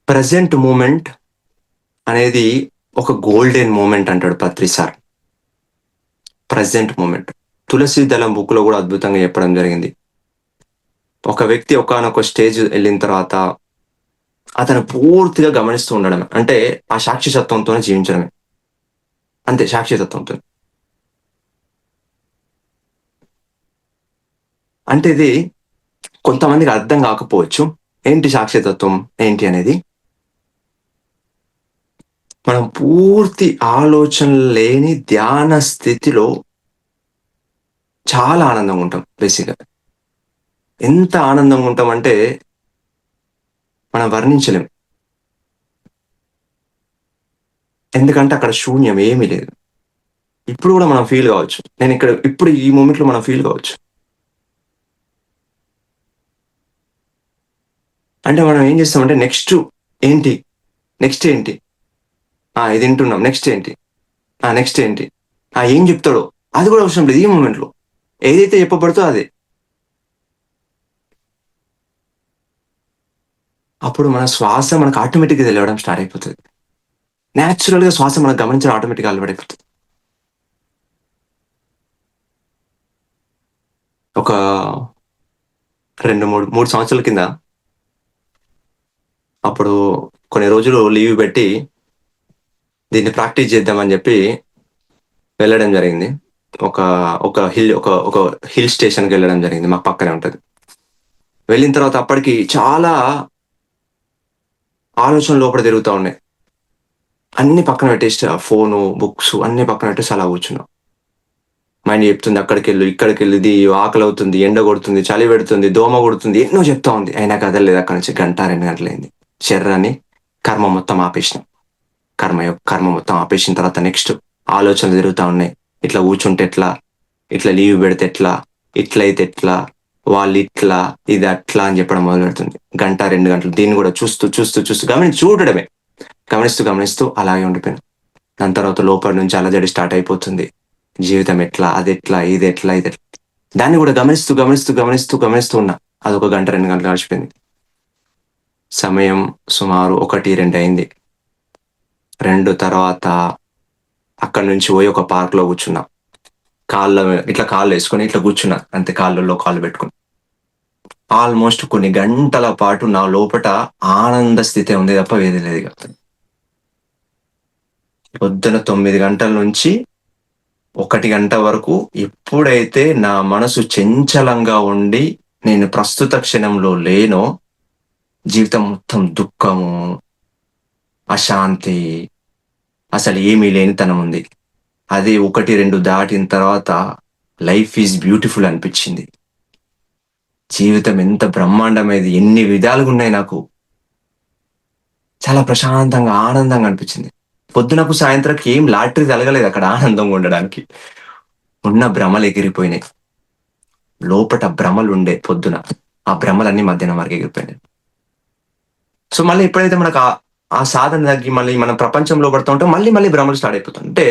Speaker 1: ప్రజెంట్ మూమెంట్ అనేది ఒక గోల్డెన్ మూమెంట్ అంటాడు Patri sir. Present moment. Tulasi Dalam బుక్లో కూడా అద్భుతంగా చెప్పడం జరిగింది. ఒక వ్యక్తి ఒకానొక స్టేజ్ వెళ్ళిన తర్వాత అతను పూర్తిగా గమనిస్తూ ఉండడమే, అంటే ఆ సాక్షితత్వంతోనే జీవించడమే, అంతే, సాక్షితత్వంతో. అంటే ఇది కొంతమందికి అర్థం కాకపోవచ్చు, ఏంటి సాక్షితత్వం ఏంటి అనేది. మనం పూర్తి ఆలోచన లేని ధ్యాన స్థితిలో చాలా ఆనందంగా ఉంటాం. బేసిక్గా ఎంత ఆనందంగా ఉంటామంటే మనం వర్ణించలేం. ఎందుకంటే అక్కడ శూన్యం, ఏమీ లేదు. ఇప్పుడు కూడా మనం ఫీల్ కావచ్చు, నేను ఇక్కడ ఇప్పుడు ఈ మూమెంట్లో మనం ఫీల్ కావచ్చు. అంటే మనం ఏం చేస్తామంటే నెక్స్ట్ ఏంటి, నెక్స్ట్ ఏంటి, ఇది వింటున్నాం, నెక్స్ట్ ఏంటి, నెక్స్ట్ ఏంటి, ఏం చెప్తాడో అది కూడా అవసరం లేదు. ఈ మూమెంట్లో ఏదైతే చెప్పబడుతో అదే. అప్పుడు మన శ్వాస మనకు ఆటోమేటిక్గా తెలియడం స్టార్ట్ అయిపోతుంది. న్యాచురల్గా శ్వాస మనకు గమనించడం ఆటోమేటిక్గా అలవాటైపోతుంది. ఒక 2-3 సంవత్సరాల కింద అప్పుడు కొన్ని రోజులు లీవ్ పెట్టి దీన్ని ప్రాక్టీస్ చేద్దామని చెప్పి వెళ్ళడం జరిగింది. ఒక హిల్ స్టేషన్కి వెళ్ళడం జరిగింది, మాకు పక్కనే ఉంటుంది. వెళ్ళిన తర్వాత అప్పటికి చాలా ఆలోచనలు లోపల తిరుగుతూ ఉన్నాయి. అన్ని పక్కన పెట్టేసి ఫోను, బుక్స్ అన్ని పక్కన పెట్టేసి అలా కూర్చున్నాం. మైండ్ చెప్తుంది అక్కడికి వెళ్ళు, ఇక్కడికి వెళ్ళి, ఇది ఆకలి అవుతుంది, ఎండ కొడుతుంది, చలి పెడుతుంది, దోమ కొడుతుంది, ఎన్నో చెప్తా ఉంది. అయినా కదలలేదు. అక్కడి నుంచి 1-2 గంటలైంది. శరీరాన్ని కర్మ మొత్తం ఆపేసినాం. కర్మ మొత్తం ఆపేసిన తర్వాత నెక్స్ట్ ఆలోచనలు తిరుగుతూ ఉన్నాయి. ఇట్లా కూర్చుంటే ఎట్లా, ఇట్లా లీవ్ పెడితే ఎట్లా, ఇట్లయితే ఎట్లా, వాళ్ళు ఇట్లా, ఇది అట్లా అని చెప్పడం మొదలు పెడుతుంది. 1-2 గంటలు దీన్ని కూడా చూస్తూ చూడడమే, గమనిస్తూ అలాగే ఉండిపోయాను. దాని తర్వాత లోపల నుంచి అలజడి స్టార్ట్ అయిపోతుంది. జీవితం ఎట్లా, అది ఎట్లా, ఇది ఎట్లా. దాన్ని కూడా గమనిస్తూ ఉన్నా. అదొక 1-2 గంటలు గడిచిపోయింది. సమయం సుమారు 1-2 అయింది. 2 తర్వాత అక్కడి నుంచి పోయి ఒక పార్క్లో కూర్చున్నా. కాళ్ళు వేసుకొని ఇట్లా కూర్చున్నా, అంతే, కాళ్ళల్లో కాళ్ళు పెట్టుకుని. ఆల్మోస్ట్ కొన్ని గంటల పాటు నా లోపట ఆనంద స్థితి ఉంది తప్ప వేది లేదు. పొద్దున 9 గంటల నుంచి 1 గంట వరకు ఎప్పుడైతే నా మనసు చంచలంగా ఉండి నేను ప్రస్తుత క్షణంలో లేనో, జీవితం మొత్తం దుఃఖము, అశాంతి, అసలు ఏమీ లేనితనం ఉంది. అది 1-2 దాటిన తర్వాత లైఫ్ ఈజ్ బ్యూటిఫుల్ అనిపించింది. జీవితం ఎంత బ్రహ్మాండమైంది, ఎన్ని విధాలుగా ఉన్నాయి, నాకు చాలా ప్రశాంతంగా ఆనందంగా అనిపించింది. పొద్దునకు సాయంత్రంకి ఏం లాటరీ తలగలేదు అక్కడ ఆనందంగా ఉండడానికి. ఉన్న భ్రమలు ఎగిరిపోయినాయి. లోపట భ్రమలు ఉండే పొద్దున, ఆ భ్రమలన్నీ మధ్యాహ్నం వరకు ఎగిరిపోయినాయి. సో మళ్ళీ ఎప్పుడైతే మనకు ఆ సాధన తగ్గి మళ్ళీ మనం ప్రపంచంలో పడుతూ ఉంటే మళ్ళీ భ్రమలు స్టార్ట్ అయిపోతుంది. అంటే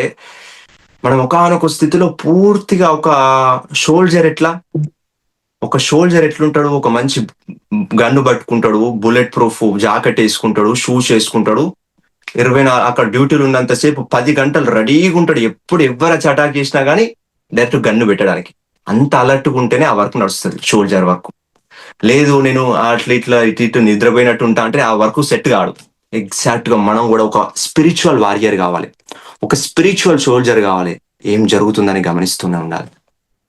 Speaker 1: మనం ఒకానొక స్థితిలో పూర్తిగా ఒక సోల్జర్ ఎట్లుంటాడు, ఒక మంచి గన్ను పట్టుకుంటాడు, బుల్లెట్ ప్రూఫ్ జాకెట్ వేసుకుంటాడు, షూస్ వేసుకుంటాడు, 24 అక్కడ డ్యూటీలు ఉన్నంతసేపు 10 గంటలు రెడీగా ఉంటాడు. ఎప్పుడు ఎవరు అటాక్ చేసినా కానీ డైరెక్ట్ గన్ను పెట్టడానికి. అంత అలర్ట్గా ఉంటేనే ఆ వర్క్ నడుస్తుంది, సోల్జర్ వర్క్. లేదు నేను అట్లా ఇటు నిద్రపోయినట్టు ఉంటా అంటే ఆ వర్క్ సెట్ కాడు. ఎగ్జాక్ట్ గా మనం కూడా ఒక స్పిరిచువల్ వారియర్ కావాలి, ఒక స్పిరిచువల్ సోల్జర్ కావాలి. ఏం జరుగుతుందని గమనిస్తూనే ఉండాలి.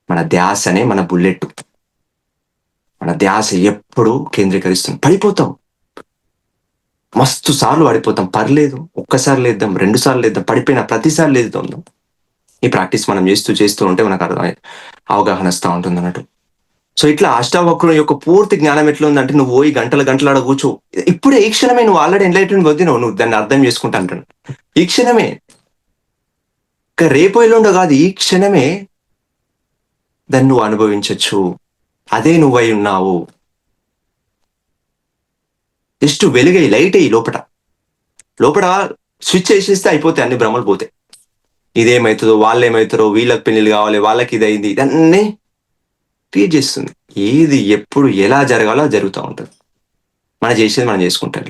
Speaker 1: మన ధ్యాసనే మన బుల్లెట్. మన ధ్యాస ఎప్పుడు కేంద్రీకరిస్తుంది. పడిపోతాం, మస్తు సార్లు పడిపోతాం, పర్లేదు, ఒక్కసారి లేద్దాం, 2 సార్లు లేద్దాం, పడిపోయినా ప్రతిసారి లేద్దాం. ఈ ప్రాక్టీస్ మనం చేస్తూ ఉంటే మనకు అవగాహన వస్తూ ఉంటుంది అన్నట్టు. సో ఇట్లా అష్టావక్రుల యొక్క పూర్తి జ్ఞానం ఎట్లా ఉందంటే, నువ్వు పోయి గంటల ఆడ కూర్చో, ఇప్పుడే ఈ క్షణమే నువ్వు ఆల్రెడీ ఎన్లైటెడ్ వద్దినావు, నువ్వు దాన్ని అర్థం చేసుకుంటా అంటాను. ఈ క్షణమే, ఇంకా రేపు ఎల్లుండో కాదు, ఈ క్షణమే దాన్ని నువ్వు అనుభవించచ్చు. అదే నువ్వై ఉన్నావు. జస్ట్ వెలుగై, లైట్ అయ్యి, లోపల స్విచ్ వేసేస్తే అయిపోతాయి, అన్ని భ్రమలు పోతాయి. ఇదేమవుతుందో, వాళ్ళు ఏమవుతారో, వీళ్ళకి పెళ్లిళ్ళు కావాలి, వాళ్ళకి ఇది అయింది, ఇదన్నీ క్రియేట్ చేస్తుంది. ఏది ఎప్పుడు ఎలా జరగాలో జరుగుతూ ఉంటుంది. మనం చేసేది మనం చేసుకుంటాం.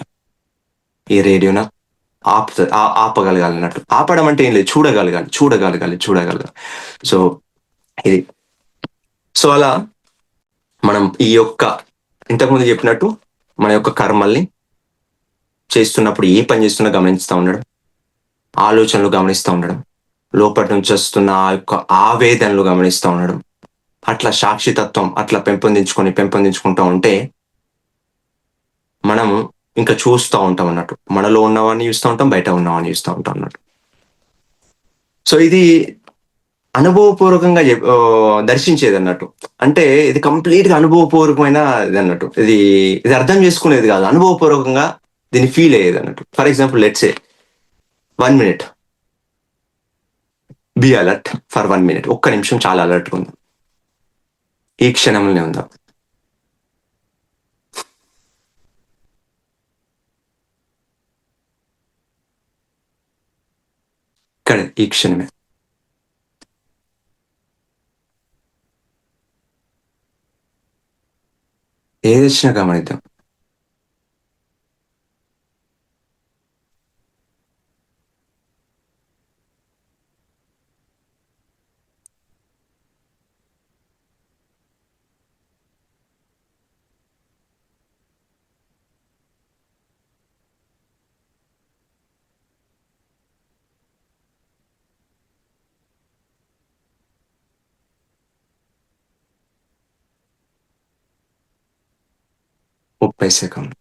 Speaker 1: ఈ రేడియోనా ఆపగలగాలి అన్నట్టు. ఆపడం అంటే ఏం లేదు, చూడగలగాలి. సో ఇది. సో అలా మనం ఈ యొక్క ఇంతకుముందు చెప్పినట్టు మన యొక్క కర్మల్ని చేస్తున్నప్పుడు ఏ పని చేస్తున్నా గమనిస్తూ ఉండడం, ఆలోచనలు గమనిస్తూ ఉండడం, లోపటి నుంచి వస్తున్న ఆ యొక్క ఆవేదనలు గమనిస్తూ ఉండడం, అట్లా సాక్షితత్వం అట్లా పెంపొందించుకుంటూ ఉంటే మనము ఇంకా చూస్తూ ఉంటాం అన్నట్టు. మనలో ఉన్నవాడిని చూస్తూ ఉంటాం, బయట ఉన్నవాడిని చూస్తూ ఉంటాం అన్నట్టు. సో ఇది అనుభవపూర్వకంగా దర్శించేది అన్నట్టు. అంటే ఇది కంప్లీట్ గా అనుభవపూర్వకమైన ఇది అన్నట్టు. ఇది అర్థం చేసుకునేది కాదు, అనుభవపూర్వకంగా దీన్ని ఫీల్ అయ్యేది అన్నట్టు. For example let's say 1 minute be alert for 1 minute. ఒక్క నిమిషం చాలా అలర్ట్గా ఉందాం, ఈ క్షణంలోనే ఉందాం. ఇక్కడ ఈ క్షణమే. ఏది వచ్చినా గమనిద్దాం. ముప్పై సెకండ్.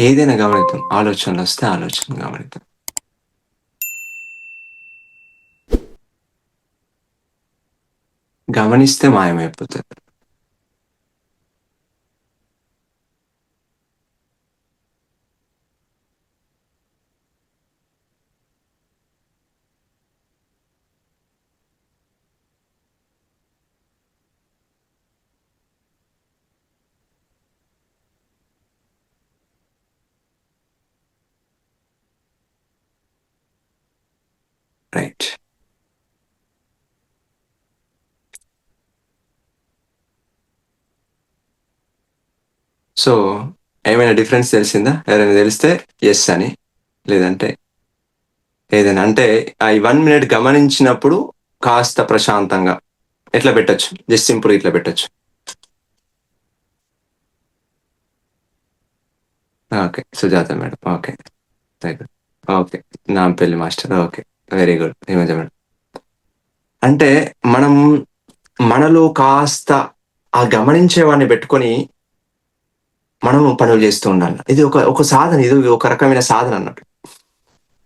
Speaker 1: ఏదైనా గమనిద్దాం, ఆలోచనలు వస్తే ఆలోచన గమనిద్దాం. గమనిస్తే మాయమైపోతుంది. రైట్. సో ఏమైనా డిఫరెన్స్ తెలిసిందా? ఎవరైనా తెలిస్తే ఎస్ అని, లేదంటే ఏదైనా అంటే ఈ 1 minute గమనించినప్పుడు కాస్త ప్రశాంతంగా ఎట్లా పెట్టచ్చు, జస్ట్ సింపుల్ ఇట్లా పెట్టచ్చు. Okay Sujatha madam, okay okay Nampally master, okay very good Himaja madam. అంటే మనం మనలో కాస్త ఆ గమనించేవాడిని పెట్టుకొని మనం పనులు చేస్తూ ఉండాలి. ఇది ఒక సాధన, ఇది ఒక రకమైన సాధన అన్నట్టు.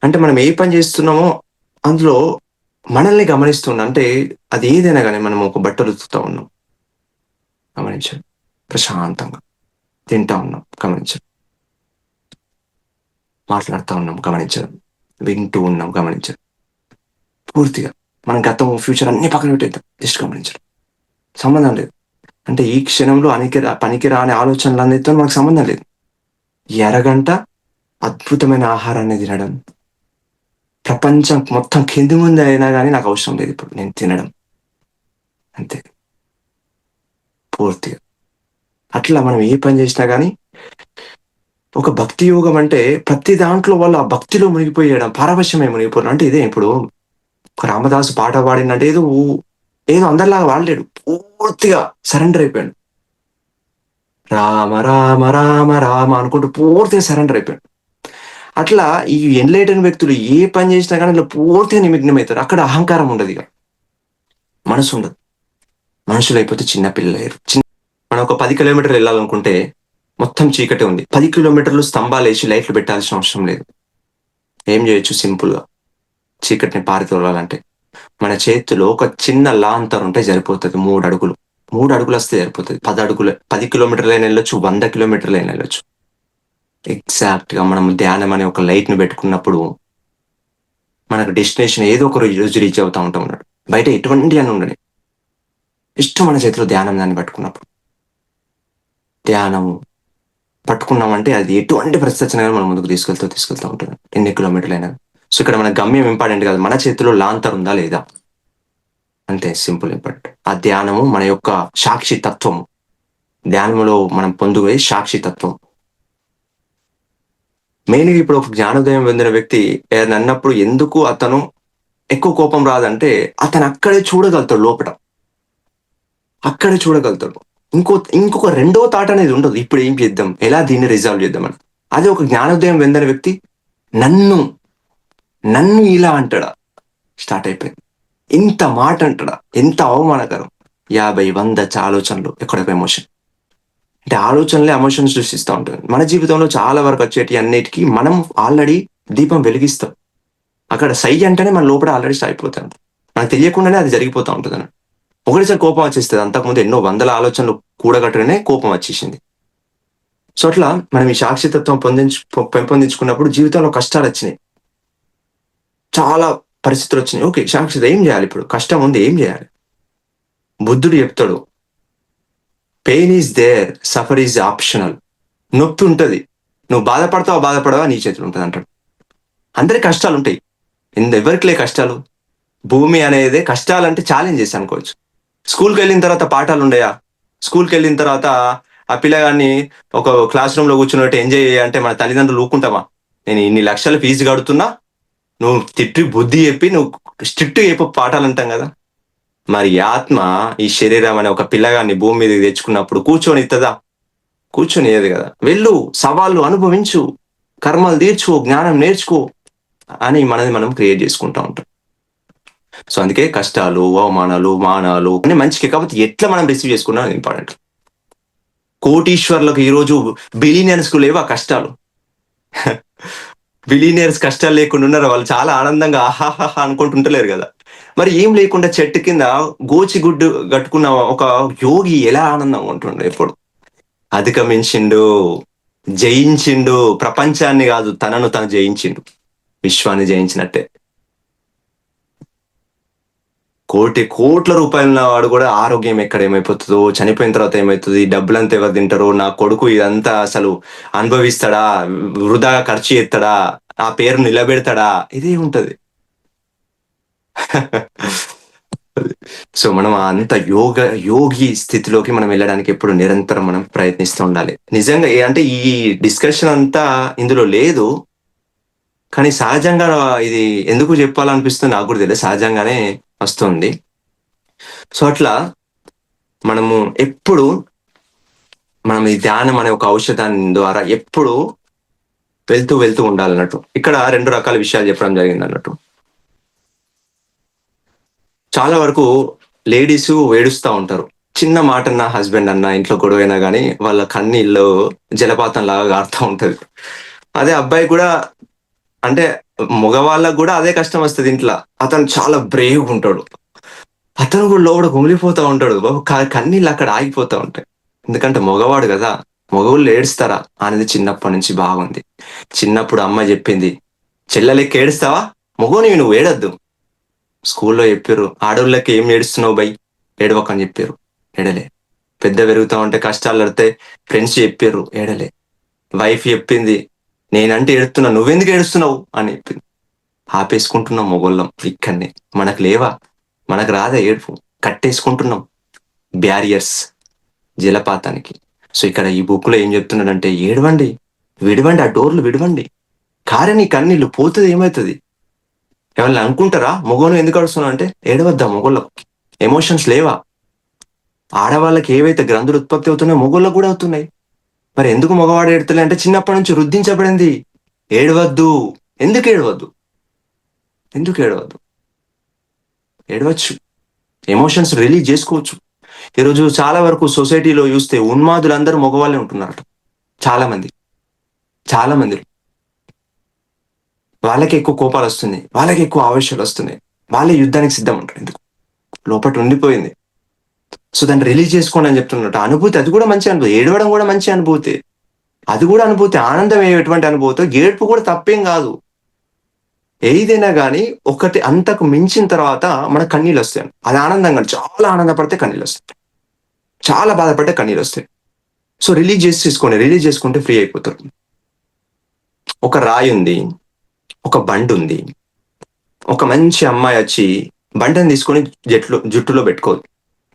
Speaker 1: అంటే మనం ఏ పని చేస్తున్నామో అందులో మనల్ని గమనిస్తున్నాం. అంటే అది ఏదైనా కానీ మనం ఒక బట్టలు ఉతుకుతా ఉన్నాం, గమనించండి. ప్రశాంతంగా తింటా ఉన్నాం, గమనించండి. మాట్లాడుతూ ఉన్నాం, గమనించడం. వింటూ ఉన్నాం, గమనించడం. పూర్తిగా మనం గతం ఫ్యూచర్ అన్ని పక్కన పెట్టేద్దాం, జస్ట్ గమనించడం. సంబంధం లేదు. అంటే ఈ క్షణంలో పనికిరాని ఆలోచనలన్నిటితో మనకు సంబంధం లేదు. ఈ అరగంట అద్భుతమైన ఆహారాన్ని తినడం, ప్రపంచం మొత్తం కింది ముందు అయినా కానీ నాకు అవసరం లేదు, ఇప్పుడు నేను తినడం అంతే, పూర్తిగా. అట్లా మనం ఏ పని చేసినా కానీ ఒక భక్తి యోగం అంటే ప్రతి దాంట్లో వాళ్ళు ఆ భక్తిలో మునిగిపోయడం, పారవశ్యమే మునిగిపోవడం. అంటే ఇదే ఇప్పుడు ఒక రామదాసు పాట పాడినంటే ఏదో అందరిలాగా వాడలేడు, పూర్తిగా సరెండర్ అయిపోయాడు. రామ రామ రామ రామ అనుకుంటూ పూర్తిగా సరెండర్ అయిపోయాడు. అట్లా ఈ ఎన్లైటన్ వ్యక్తులు ఏ పని చేసినా కానీ ఇట్లా పూర్తిగా నిమగ్నమవుతారు. అక్కడ అహంకారం ఉండదు, ఇక మనసు ఉండదు. మనుషులు అయిపోతే చిన్న పిల్లలయ్యారు. మనం ఒక 10 కిలోమీటర్లు వెళ్ళాలనుకుంటే మొత్తం చీకటి ఉంది, 10 కిలోమీటర్లు స్తంభాలు వేసి లైట్లు పెట్టాల్సిన అవసరం లేదు. ఏం చేయొచ్చు సింపుల్గా చీకటిని పారితోలాలంటే? మన చేతిలో ఒక చిన్న లాంతర్ ఉంటే సరిపోతుంది. 3 అడుగులు వస్తే సరిపోతుంది. 10 కిలోమీటర్లైనా వెళ్ళొచ్చు, 100 కిలోమీటర్లైనా వెళ్ళొచ్చు. ఎగ్జాక్ట్ గా మనం ధ్యానం అనే ఒక లైట్ ని పెట్టుకున్నప్పుడు మనకు డెస్టినేషన్ ఏదో ఒక రోజు రీచ్ అవుతా ఉంటాం అన్నాడు. బయట ఎటువంటి అని ఉండని ఇష్టం మన చేతిలో ధ్యానం దాన్ని పట్టుకున్నప్పుడు. ధ్యానము పట్టుకున్నామంటే అది ఎటువంటి పరిస్థితి మనం ముందుకు తీసుకెళ్తూ ఉంటుంది, ఎన్ని కిలోమీటర్లైనా. సో ఇక్కడ మన గమ్యం ఇంపార్టెంట్ కాదు, మన చేతిలో లాంతర్ ఉందా లేదా, అంతే సింపుల్ ఇంపార్టెంట్. ఆ ధ్యానము మన యొక్క సాక్షి తత్వము. ధ్యానంలో మనం పొందుగే సాక్షితత్వం. మెయిన్గా ఇప్పుడు ఒక జ్ఞానోదయం పొందిన వ్యక్తి ఏదైనా అన్నప్పుడు ఎందుకు అతను ఎక్కువ కోపం రాదంటే అతను అక్కడే చూడగలుగుతాడు లోపట, అక్కడే చూడగలుగుతాడు. ఇంకొక రెండో థాట్ అనేది ఉండదు, ఇప్పుడు ఏం చేద్దాం, ఎలా దీన్ని రిజాల్వ్ చేద్దామని. అదే ఒక జ్ఞానోదయం పొందిన వ్యక్తి నన్ను నన్ను ఇలా అంటాడా, స్టార్ట్ అయిపోయింది. ఇంత మాట అంటాడా, ఎంత అవమానకరం. 50-100 ఆలోచనలు, ఎక్కడొక ఎమోషన్. అంటే ఆలోచనలే ఎమోషన్ సృష్టిస్తూ ఉంటుంది. మన జీవితంలో చాలా వరకు వచ్చేటి అన్నిటికీ మనం ఆల్రెడీ దీపం వెలిగిస్తాం. అక్కడ సై అంటేనే మన లోపల ఆల్రెడీ అయిపోతాం, మనకు తెలియకుండానే అది జరిగిపోతూ ఉంటుంది అన్నట్టు. ఒకటిసారి కోపం వచ్చేస్తుంది, అంతకుముందు ఎన్నో వందల ఆలోచనలు కూడగట్టగానే కోపం వచ్చేసింది. సో అట్లా మనం ఈ సాక్షితత్వం పెంపొందించుకున్నప్పుడు జీవితంలో కష్టాలు వచ్చినాయి, చాలా పరిస్థితులు వచ్చినాయి. ఓకే, సాక్షిత ఏం చేయాలి, ఇప్పుడు కష్టం ఉంది, ఏం చేయాలి? బుద్ధుడు చెప్తాడు, pain is there, suffer is optional. నొప్పి ఉంటుంది, నువ్వు బాధపడవా నీ చేతులు ఉంటుంది అంటాడు. అందరికి కష్టాలు ఉంటాయి, ఎవరికి లే కష్టాలు. భూమి అనేది కష్టాలంటే ఛాలెంజెస్ అనుకోవచ్చు. స్కూల్కి వెళ్ళిన తర్వాత పాఠాలు ఉండయా? స్కూల్కి వెళ్ళిన తర్వాత ఆ పిల్లగాన్ని ఒక క్లాస్ రూమ్ లో కూర్చున్నట్టు ఎంజాయ్ అంటే మన తల్లిదండ్రులు ఊరుకుంటామా? నేను ఇన్ని లక్షల ఫీజు కడుతున్నా, నువ్వు తిట్టి బుద్ధి చెప్పి నువ్వు స్ట్రిక్ట్ చెప్పు పాఠాలు అంటాం కదా. మరి ఆత్మ, ఈ శరీరం అనే ఒక పిల్లగాన్ని భూమి మీదకి తెచ్చుకున్నప్పుడు కూర్చొని ఇస్తుందా? కూర్చొనియదు కదా. వెళ్ళు, సవాళ్ళు అనుభవించు, కర్మలు తీర్చుకో, జ్ఞానం నేర్చుకో అని మనది మనం క్రియేట్ చేసుకుంటా ఉంటాం. సో అందుకే కష్టాలు, అవమానాలు, మానాలు అన్ని మంచికి, కాబట్టి ఎట్లా మనం రిసీవ్ చేసుకున్నా ఇంపార్టెంట్. కోటీశ్వర్లకు ఈరోజు బిలీనియర్స్ కు లేవు ఆ కష్టాలు. బిలీనియర్స్ కష్టాలు లేకుండా ఉన్నారు, వాళ్ళు చాలా ఆనందంగా ఆహాహా అనుకుంటుంటలేరు కదా. మరి ఏం లేకుండా చెట్టు కింద గోచిగుడ్డు కట్టుకున్న ఒక యోగి ఎలా ఆనందంగా ఉంటుండే, ఎప్పుడు అధిగమించిండు, జయించిండు. ప్రపంచాన్ని కాదు, తనను తను జయించిండు, విశ్వాన్ని జయించినట్టే. కోట్ల రూపాయల వాడు కూడా ఆరోగ్యం ఎక్కడ ఏమైపోతుందో, చనిపోయిన తర్వాత ఏమవుతుంది, డబ్బులంతా ఎవరు తింటారో, నా కొడుకు ఇదంతా అసలు అనుభవిస్తాడా, వృధా ఖర్చు చేస్తాడా, ఆ పేరు నిలబెడతాడా, ఇదే ఉంటది. సో మనం అంత యోగి స్థితిలోకి మనం వెళ్ళడానికి ఎప్పుడు నిరంతరం మనం ప్రయత్నిస్తూ ఉండాలి. నిజంగా అంటే ఈ డిస్కషన్ అంతా ఇందులో లేదు, కానీ సహజంగా ఇది ఎందుకు చెప్పాలనిపిస్తుంది నాకు కూడా తెలియదు, సహజంగానే వస్తుంది. సో అట్లా మనము ఎప్పుడు మనం ఈ ధ్యానం అనే ఒక ఔషధాన్ని ద్వారా ఎప్పుడు వెళ్తూ ఉండాలన్నట్టు. ఇక్కడ 2 రకాల విషయాలు చెప్పడం జరిగింది అన్నట్టు. చాలా వరకు లేడీస్ ఏడుస్తూ ఉంటారు, చిన్న మాట అన్న, హస్బెండ్ అన్న, ఇంట్లో గొడవైనా కానీ వాళ్ళ కన్నీళ్ళు జలపాతం లాగా గారుతూ ఉంటది. అదే అబ్బాయి కూడా, అంటే మగవాళ్ళకు కూడా అదే కష్టం వస్తుంది ఇంట్లో. అతను చాలా బ్రేవ్ ఉంటాడు, అతను కూడా లోపల కుమిలిపోతా ఉంటాడు, కన్నీళ్ళు అక్కడ ఆగిపోతా ఉంటాయి. ఎందుకంటే మగవాడు కదా. మగవాళ్ళు ఏడుస్తారా అనేది చిన్నప్పటి నుంచి బాగుంది. చిన్నప్పుడు అమ్మ చెప్పింది, చెల్లెలెక్క ఏడుస్తావా, మగోనివి నువ్వు ఏడద్దు. స్కూల్లో చెప్పారు, ఆడోళ్ళకి ఏం ఏడుస్తున్నావు బై, ఏడవకని చెప్పారు, ఏడలే. పెద్ద పెరుగుతా ఉంటే కష్టాలు పడితే ఫ్రెండ్స్ చెప్పారు, ఏడలే. వైఫ్ చెప్పింది, నేనంటే ఏడుస్తున్నా, నువ్వెందుకు ఏడుస్తున్నావు అని చెప్పింది. ఆపేసుకుంటున్నాం మొగోళ్ళం ఇక్కడనే. మనకు లేవా, మనకు రాదా ఏడుపు, కట్టేసుకుంటున్నాం బ్యారియర్స్ జలపాతానికి. సో ఇక్కడ ఈ బుక్ లో ఏం చెప్తున్నాడంటే, ఏడవండి, విడవండి, ఆ డోర్లు విడవండి, కారని కన్నీళ్ళు పోతుంది, ఏమవుతుంది. ఏమన్నా అనుకుంటారా మగోను ఎందుకు అడుస్తున్నావు అంటే, ఏడవద్దా, మొగోళ్ళకు ఎమోషన్స్ లేవా? ఆడవాళ్ళకి ఏవైతే గ్రంథులు ఉత్పత్తి అవుతున్నాయో మొగోళ్ళకు కూడా అవుతున్నాయి. మరి ఎందుకు మగవాడు ఏడుతలే అంటే, చిన్నప్పటి నుంచి రుద్దించబడింది, ఏడవద్దు. ఎందుకు ఏడవద్దు, ఎందుకు ఏడవద్దు? ఏడవచ్చు, ఎమోషన్స్ రిలీజ్ చేసుకోవచ్చు. ఈరోజు చాలా వరకు సొసైటీలో చూస్తే ఉన్మాదులందరూ మగవాళ్ళే ఉంటున్నారట. చాలా మంది, చాలా మంది వాళ్ళకి ఎక్కువ కోపాలు వస్తున్నాయి, వాళ్ళకి ఎక్కువ ఆవేశాలు వస్తున్నాయి, వాళ్ళే యుద్ధానికి సిద్ధం ఉంటారు. ఎందుకు, లోపల ఉండిపోయింది. సో దాన్ని రిలీజ్ చేసుకోండి అని చెప్తున్నట్టు. అనుభూతి అది కూడా మంచి అనుభూతి, ఏడవడం కూడా మంచి అనుభూతి, అది కూడా అనుభూతి. ఆనందం ఎటువంటి అనుభూతి, ఏడుపు కూడా తప్పేం కాదు. ఏదైనా కానీ ఒకటి అంతకు మించిన తర్వాత మన కన్నీళ్ళు వస్తాయి. అది ఆనందంగా, చాలా ఆనందపడితే కన్నీళ్ళు వస్తాయి, చాలా బాధపడితే కన్నీళ్ళు వస్తాయి. సో రిలీజ్ చేసుకోండి, రిలీజ్ చేసుకుంటే ఫ్రీ అయిపోతారు. ఒక రాయి ఉంది, ఒక బండి ఉంది, ఒక మంచి అమ్మాయి వచ్చి బండిని తీసుకొని జుట్టులో పెట్టుకోదు.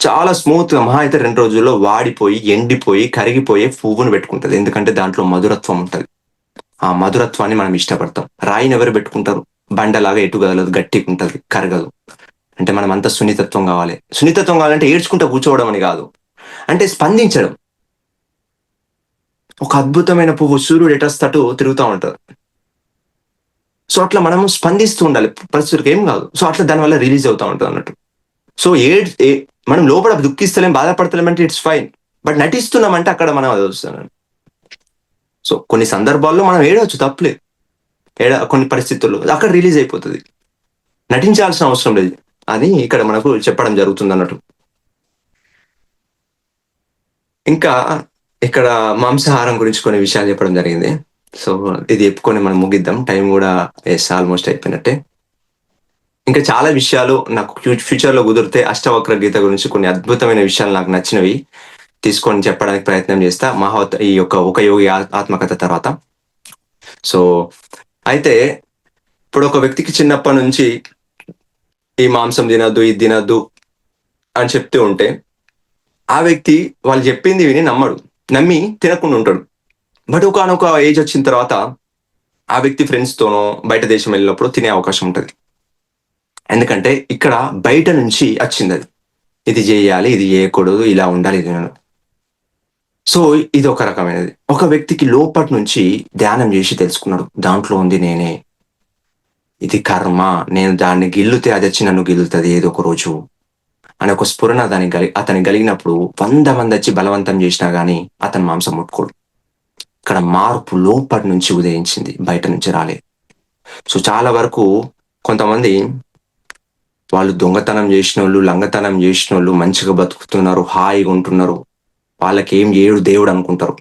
Speaker 1: చాలా స్మూత్‌గా మహా అయితే 2 రోజుల్లో వాడిపోయి, ఎండిపోయి, కరిగిపోయే పువ్వును పెట్టుకుంటది. ఎందుకంటే దాంట్లో మధురత్వం ఉంటది. ఆ మధురత్వాన్ని మనం ఇష్టపడతాం. రాయినెవరు పెట్టుకుంటారు? బండలాగా ఎటు కదలదు, గట్టిగుంటది, కరగదు. అంటే మనమంతా సున్నితత్వం కావాలి. సున్నితత్వం కావాలంటే ఏడ్చుకుంటా కూర్చోవడం అని కాదు. అంటే స్పందించడం. ఒక అద్భుతమైన పువ్వు సూర్యుడు ఎటొస్తే అటు తిరుగుతా ఉంటది. సో, అట్లా మనము స్పందిస్తూ ఉండాలి. పరిస్థితులకి ఏం కాదు. సో, అట్లా దానివల్ల రిలీజ్ అవుతా ఉంటదన్నట్టు. సో, మనం లోపల దుఃఖిస్తలేం, బాధపడతలేం అంటే ఇట్స్ ఫైన్. బట్ నటిస్తున్నామంటే అక్కడ మనం అది వస్తున్నాం. సో, కొన్ని సందర్భాల్లో మనం ఏడవచ్చు తప్పులేదు. కొన్ని పరిస్థితుల్లో అక్కడ రిలీజ్ అయిపోతది. నటించాల్సిన అవసరం లేదు అని ఇక్కడ మనకు చెప్పడం జరుగుతుందన్నట్టు. ఇంకా ఇక్కడ మాంసాహారం గురించి కొన్ని విషయాలు చెప్పడం జరిగింది. సో, ఇది చెప్పుకొని మనం ముగిద్దాం. టైం గూడా ఆల్మోస్ట్ అయిపోయినట్టే. ఇంకా చాలా విషయాలు నాకు ఫ్యూచర్‌లో కుదిరితే అష్టవక్ర గీత గురించి కొన్ని అద్భుతమైన విషయాలు నాకు నచ్చినవి తీసుకొని చెప్పడానికి ప్రయత్నం చేస్తా. ఈ యొక్క ఒక యోగి ఆత్మకథ తర్వాత. సో, అయితే ఇప్పుడు ఒక వ్యక్తికి చిన్నప్పటి నుంచి ఈ మాంసం తినొద్దు, ఇది తినొద్దు అని చెప్తూ ఉంటే, ఆ వ్యక్తి వాళ్ళు చెప్పింది విని నమ్మడు. నమ్మి తినకుండా ఉంటాడు. బట్ ఒకానొక ఏజ్ వచ్చిన తర్వాత ఆ వ్యక్తి ఫ్రెండ్స్‌తోనో బయట దేశం వెళ్ళినప్పుడు తినే అవకాశం ఉంటది. ఎందుకంటే ఇక్కడ బయట నుంచి అచ్చిందది. ఇది జేయాలి, ఇది జేయకూడదు, ఇలా ఉండాలి, ఇది సో, ఇదొక రకమైనది. ఒక వ్యక్తికి లోపటి నుంచి ధ్యానం జేసి తెలుసుకున్నాడు. దాంట్లో ఉంది నేనే. ఇది కర్మ. నేను దాన్ని గిల్లుతే అదొచ్చి నన్ను గిల్లుతది ఏదో ఒక రోజు. అనే ఒక స్ఫురణ అతనికి కలిగినప్పుడు 100 మందొచ్చి బలవంతం జేసినా గాని అతను మాంసం ముట్టుకోడు. ఇక్కడ మార్పు లోపటి నుంచి ఉదయించింది. బయట నుంచి రాలేదు. సో, చాలా వరకు కొంతమంది వాళ్ళు దొంగతనం జేసినోళ్ళు, లంగతనం జేసినోళ్ళు మంచిగా బతుకుతున్నారు, హాయిగా ఉంటున్నారు. వాళ్ళకేం జేయడు దేవుడు అనుకుంటారు.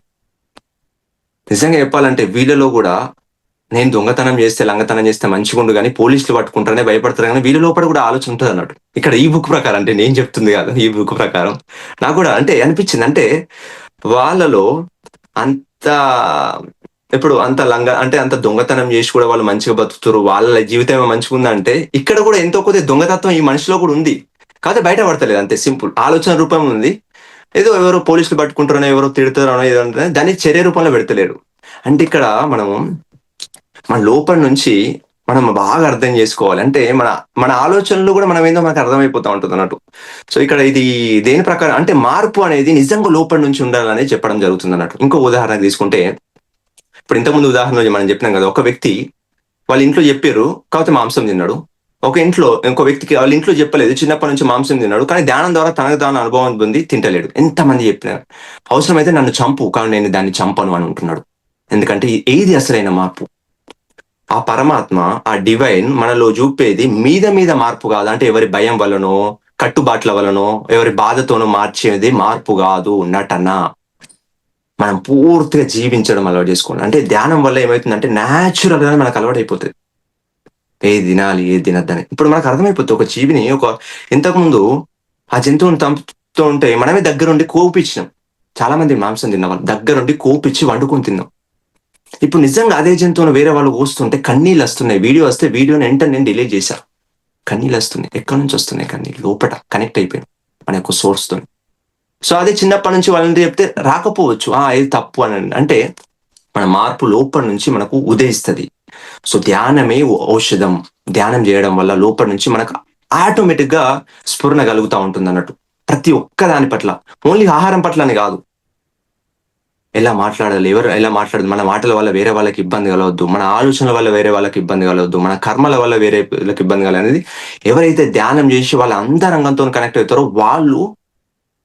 Speaker 1: నిజంగా చెప్పాలంటే వీళ్ళలో గూడా నేను దొంగతనం జేస్తే, లంగతనం జేస్తే మంచిగుండు గానీ పోలీసులు పట్టుకుంటారనే భయపడతారు గానీ వీళ్ళ లోపల గూడా ఆలోచన ఉంటదన్నట్టు. ఇక్కడ ఈ బుక్ ప్రకారం అంటే నేను చెప్తుంది గాదు. ఈ బుక్ ప్రకారం. నాకు గూడా అంటే అనిపిచ్చింది. అంటే వాళ్ళలో అంత ఇప్పుడు అంత దొంగతనం జేసి కూడా వాళ్ళు మంచిగా బతుకుతుర్రు. వాళ్ళ జీవితమే మంచిగుందంటే ఇక్కడ గూడా ఎంతో కొద్దిగా దొంగతత్వం ఈ మనిషిలో గూడా ఉంది. కాకపోతే బయట పడతలేదు అంతే సింపుల్. ఆలోచన రూపంలో ఉంది. ఏదో ఎవరో పోలీసులు పట్టుకుంటారనో, ఎవరో తిడతారనో ఏదో అంటే దాన్ని చర్య రూపంలో పెడతలేరు. అంటే ఇక్కడ మనము మన లోపల నుంచి మనం బాగా అర్థం చేసుకోవాలి. అంటే మన మన ఆలోచనలు గూడా మనమేందో మనకు అర్థమైపోతా ఉంటదన్నట్టు. సో, ఇక్కడ ఇది దేని ప్రకారం అంటే మార్పు అనేది నిజంగా లోపలి నుంచి ఉండాలని చెప్పడం జరుగుతుందన్నట్టు. ఇంకో ఉదాహరణ తీసుకుంటే ఇప్పుడు ఇంతకుముందు ఉదాహరణలో మనం చెప్పినాం గదా! ఒక వ్యక్తి వాళ్ళ ఇంట్లో జెప్పిర్రు. కాపోతే మాంసం తిన్నాడు. ఇంకో వ్యక్తికి వాళ్ళ ఇంట్లో చెప్పలేదు. చిన్నప్పటి నుంచి మాంసం తిన్నాడు. కానీ ధ్యానం ద్వారా తనకు తాను అనుభవం పొంది తింటలేడు. ఎంతమంది చెప్పినా. అవసరమైతే నన్ను చంపు. కానీ నేను దాన్ని చంపను అని ఉంటున్నాడు. ఎందుకంటే ఏది అసలైన మార్పు? ఆ పరమాత్మ, ఆ డివైన్ మనలో చూపేది మీద మీద మార్పు కాదు. అంటే ఎవరి భయం వల్లనో, కట్టుబాట్ల వల్లనో, ఎవరి బాధతోనో మార్చేది మార్పు గాదు. నటన. మనం పూర్తిగా జీవించడం అలవాటు చేసుకోవాలి. అంటే ధ్యానం వల్ల ఏమైతుందంటే న్యాచురల్‌గానే మనకు అలవాటైపోతది. ఏది తినాలి, ఏది తినొద్దని. ఇప్పుడు మనకు అర్థమైపోద్ది. ఒక జీవిని ఇంతకుముందు ఆ జంతువుని చంపుతూ ఉంటే మనమే దగ్గరుండి కోపిచ్చినాం. చాలా మంది మాంసం తిన్నవాళ్ళు. దగ్గరుండి కోపిచ్చి వండుకొని తిన్నాం. ఇప్పుడు నిజంగా అదే జంతువును వేరే వాళ్ళు కోస్తుంటే కన్నీళ్ళొస్తున్నాయి. వీడియో వస్తే వీడియోని వెంటనే నేను డిలీట్ చేశా. కన్నీళ్ళొస్తున్నాయి. ఎక్కడి నుంచి వస్తున్నాయి కన్నీళ్ళు? లోపట కనెక్ట్ అయిపోయాను మన యొక్క సోర్స్‌తోని. సో, అదే చిన్నప్పటి నుంచి వాళ్ళని చెప్తే రాకపోవచ్చు. ఇది తప్పు అని. అంటే మన మార్పు లోపటి నుంచి మనకు ఉదయిస్తది. సో, ధ్యానమే ఔషధం. ధ్యానం జేయడం వల్ల లోపటి నుంచి మనకు ఆటోమేటిక్‌గా స్ఫురణ కలుగుతా ఉంటుందన్నట్టు. ప్రతి ఒక్క దాని పట్ల. ఓన్లీ ఆహారం పట్ల అని గాదు. ఎలా మాట్లాడాలి? ఎలా మాట్లాడదు? మన మాటల వల్ల వేరే వాళ్ళకి ఇబ్బంది కలగొద్దు. మన ఆలోచనల వల్ల వేరే వాళ్ళకి ఇబ్బంది కలగొద్దు. మన కర్మల వల్ల వేరే వాళ్ళకి ఇబ్బంది కలగనేది ఎవరైతే ధ్యానం జేసి వాళ్ళ అంతరంగంతోని కనెక్ట్ అవుతారో వాళ్ళు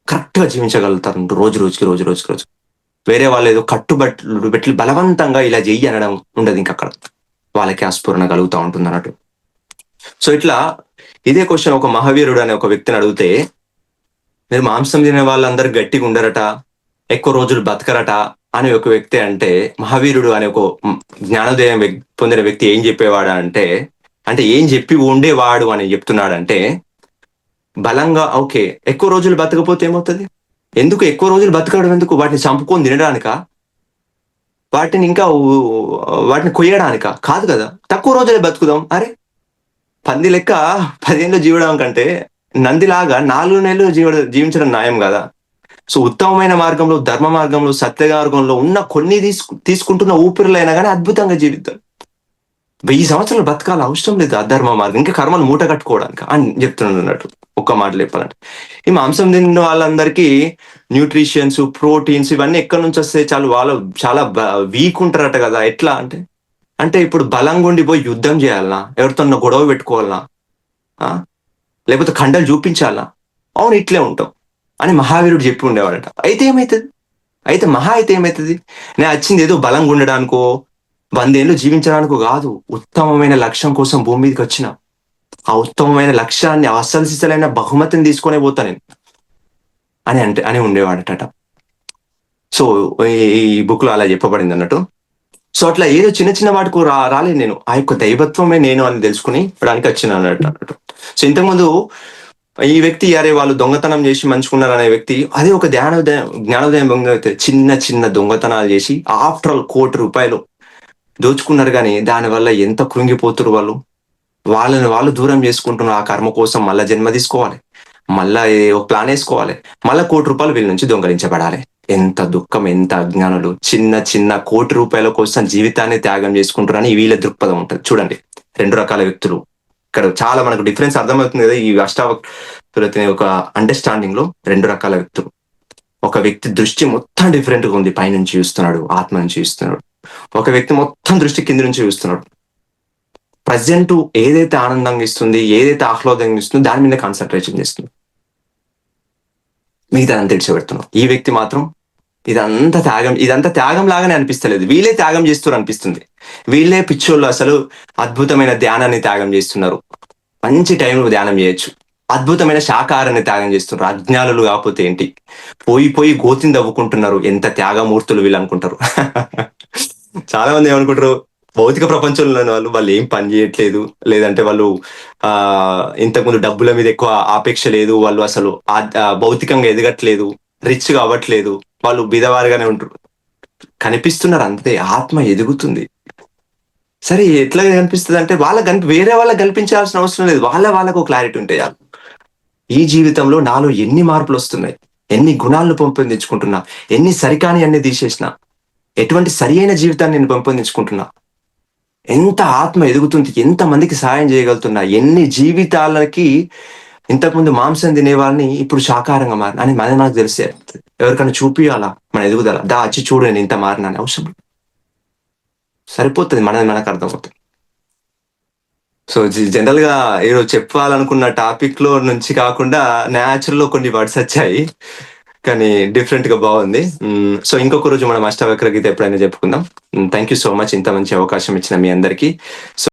Speaker 1: కరెక్ట్‌గా జీవించగలుగుతారు రోజు. వేరే వాళ్ళేదో కట్టుబట్లు పెట్టి బలవంతంగా ఇలా జెయ్యి అనడం ఉండదింకక్కడ. వాళ్ళకి ఆ స్ఫురణ కలుగుతా ఉంటుందన్నట్టు. సో, ఇట్లా ఇదే క్వెషన్ ఒక మహావీరుడు అనే ఒక వ్యక్తిని అడిగితే, మీరు మాంసం తినే వాళ్ళందరూ గట్టిగుండరట, ఎక్కువ రోజులు బతకరట అని ఒక వ్యక్తి అంటే, మహావీరుడు అనే ఒక జ్ఞానోదయం పొందిన వ్యక్తి ఏం చెప్పేవాడు అంటే ఏం చెప్పి ఉండేవాడు అని చెప్తున్నాడంటే, బలంగా ఓకే. ఎక్కువ రోజులు బతకపోతే ఏమవుతది? ఎందుకు ఎక్కువ రోజులు బతకడం ఎందుకు? వాటిని చంపుకొని తినడానికా? వాటిని కొయ్యడానికా? కాదు గదా! తక్కువ రోజులే బతుకుదాం. అరే! పంది లెక్క 10 ఏళ్ళు జీవడం కంటే నందిలాగా 4 నెలలు జీవించడం న్యాయం గదా! సో, ఉత్తమమైన మార్గంలో, ధర్మ మార్గంలో, సత్య మార్గంలో ఉన్న కొన్ని తీసుకుంటున్న ఊపిరులైనా గాని అద్భుతంగా జీవిద్దాం. 1000 సంవత్సరాలు బతకాల అవసరం లేదు అధర్మ మార్గం. ఇంకా కర్మను మూట కట్టుకోవడానికా అని చెప్తున్నాడన్నట్టు. ఒక్క మాటలో చెప్పాలంటే. ఈ మాంసం తిన్న వాళ్ళందరికీ న్యూట్రిషన్స్, ప్రోటీన్స్ ఇవన్నీ ఎక్కడి నుంచొస్తాయి? వాళ్ళు చాలా వీక్ ఉంటారట గదా! ఎట్లా అంటే? అంటే ఇప్పుడు బలంగుండి పోయి యుద్ధం జేయాలనా? ఎవరితోన్నా గొడవ పెట్టుకోవాలనా? ఆ! లేకపోతే కండలు చూపించాలా? అవును ఇట్లే ఉంటాం. అని మహావీరుడు చెప్పి ఉండేవాడట. అయితే ఏమైతది? అయితే మహా అయితే ఏమైతది? నేనచ్చిందేదో బలంగుండడానికో, 100 ఏళ్ళు జీవించడానికో గాదు. ఉత్తమమైన లక్ష్యం కోసం భూమి మీదకొచ్చిన. ఆ ఉత్తమమైన లక్ష్యాన్ని అసలు సిసలైన బహుమతిని తీసుకొనే పోతా నేను. అని ఉండేవాడటట. సో, ఈ ఈ బుక్‌లో అలా చెప్పబడిందన్నట్టు. సో, అట్లా ఏదో చిన్న చిన్న వాటికి రాలేదు నేను. ఆ యొక్క దైవత్వమే నేను అని తెలుసుకొని ఇప్పడానికొచ్చినానన్నట్టు. సో, ఇంతకుముందు ఈ వ్యక్తి అరే వాళ్ళు దొంగతనం చేసి మంచుకున్నారనే వ్యక్తి అదే ఒక జ్ఞానోదయం పొందితే చిన్న చిన్న దొంగతనాలు చేసి ఆఫ్టర్ ఆల్ ₹1,00,00,000 దోచుకున్నారు గానీ దానివల్ల ఎంత కృంగిపోతుర్రు వాళ్ళు. వాళ్ళని వాళ్ళు దూరం చేసుకుంటున్న ఆ కర్మ కోసం మళ్ళా జన్మ తీసుకోవాలి. మళ్ళా ఒక ప్లానేసుకోవాలి. మళ్ళా ₹1,00,00,000 వీళ్ళ నుంచి దొంగిలించబడాలి. ఎంత దుఃఖం, ఎంత అజ్ఞానులు. చిన్న చిన్న ₹1,00,00,000 కోసం జీవితాన్ని త్యాగం చేసుకుంటున్నారని వీళ్ళ దృక్పథం ఉంటది. చూడండి 2 రకాల వ్యక్తులు. ఇక్కడ చాలా మనకు డిఫరెన్స్ అర్థమవుతుంది గదా! ఈ అష్టావక్రులతని ఒక అండర్‌స్టాండింగ్‌లో 2 రకాల వ్యక్తులు. ఒక వ్యక్తి దృష్టి మొత్తం డిఫరెంట్‌గా ఉంది. పైనుంచి చూస్తున్నాడు, ఆత్మ నుంచి చూస్తున్నాడు. ఒక వ్యక్తి మొత్తం దృష్టి కింద నుంచి చూస్తున్నాడు. ప్రెజెంటు ఏదైతే ఆనందంగా ఇస్తుంది, ఏదైతే ఆహ్లాదంగా ఇస్తుందో దాని మీద కాన్సంట్రేషన్ చేస్తుంది. మిగతాదంతా ఇడిచిపెడుతున్నాడు. ఈ వ్యక్తి మాత్రం ఇదంతా త్యాగం లాగానే అనిపిస్తలేదు. వీళ్ళే త్యాగం చేస్తుర్రు అనిపిస్తుంది. వీళ్ళే పిచ్చోళ్ళు అసలు అద్భుతమైన ధ్యానాన్ని త్యాగం చేస్తున్నారు. మంచి టైంలో ధ్యానం చేయొచ్చు. అద్భుతమైన శాకాహారాన్ని త్యాగం చేస్తున్నారు. అజ్ఞానులు కాకపోతే ఏంటి? పోయి గోతిని తవ్వుకుంటున్నారు. ఎంత త్యాగమూర్తులు వీళ్ళనుకుంటారు. చాలా మంది ఏమనుకుంటారు, భౌతిక ప్రపంచంలో ఉన్న వాళ్ళు ఏం పని చేయట్లేదు. లేదంటే వాళ్ళు ఇంతకుముందు డబ్బుల మీద ఎక్కువ ఆపేక్ష లేదు. వాళ్ళు అసలు భౌతికంగా ఎదగట్లేదు. రిచ్‌గా అవ్వట్లేదు. వాళ్ళు బీదవారుగానే ఉంటరు. కనిపిస్తున్నారు అంతే. ఆత్మ ఎదుగుతుంది. సరే ఎట్లా కనిపిస్తదంటే వేరే వాళ్ళకి కల్పించాల్సిన అవసరం లేదు. వాళ్ళకు క్లారిటీ ఉంటే చాలు. ఈ జీవితంలో నాలో ఎన్ని మార్పులొస్తున్నాయి? ఎన్ని గుణాలను పెంపొందించుకుంటున్నా? ఎన్ని సరికానియన్ని తీసేసినా? ఎటువంటి సరియైన జీవితాన్ని నేను పెంపొందించుకుంటున్నా? ఎంత ఆత్మ ఎదుగుతుంది? ఎంతమందికి సహాయం చేయగలుగుతున్నా? ఎన్ని జీవితాలకి ఇంతకుముందు మాంసం తినేవాళ్ళని ఇప్పుడు శాకాహారంగా మారిన అని మనకు తెలిసే ఎవరికైనా చూపియాలా మన ఎదుగుదల? వచ్చి చూడు నేను ఇంత మారినా అని అవసరం లేదు. సరిపోతది మనకు అర్థమవుతది. సో, జనరల్‌గా ఈరోజు చెప్పాలనుకున్న టాపిక్‌లో నుంచి కాకుండా న్యాచురల్‌లో కొన్ని వర్డ్స్ వచ్చాయి. కానీ డిఫరెంట్‌గా బాగుంది. సో, ఇంకొక రోజు మనం అష్టావక్ర గీత ఎప్పుడైనా చెప్పుకుందాం. థాంక్ యూ సో మచ్ ఇంత మంచి అవకాశం ఇచ్చిన మీ అందరికి. సో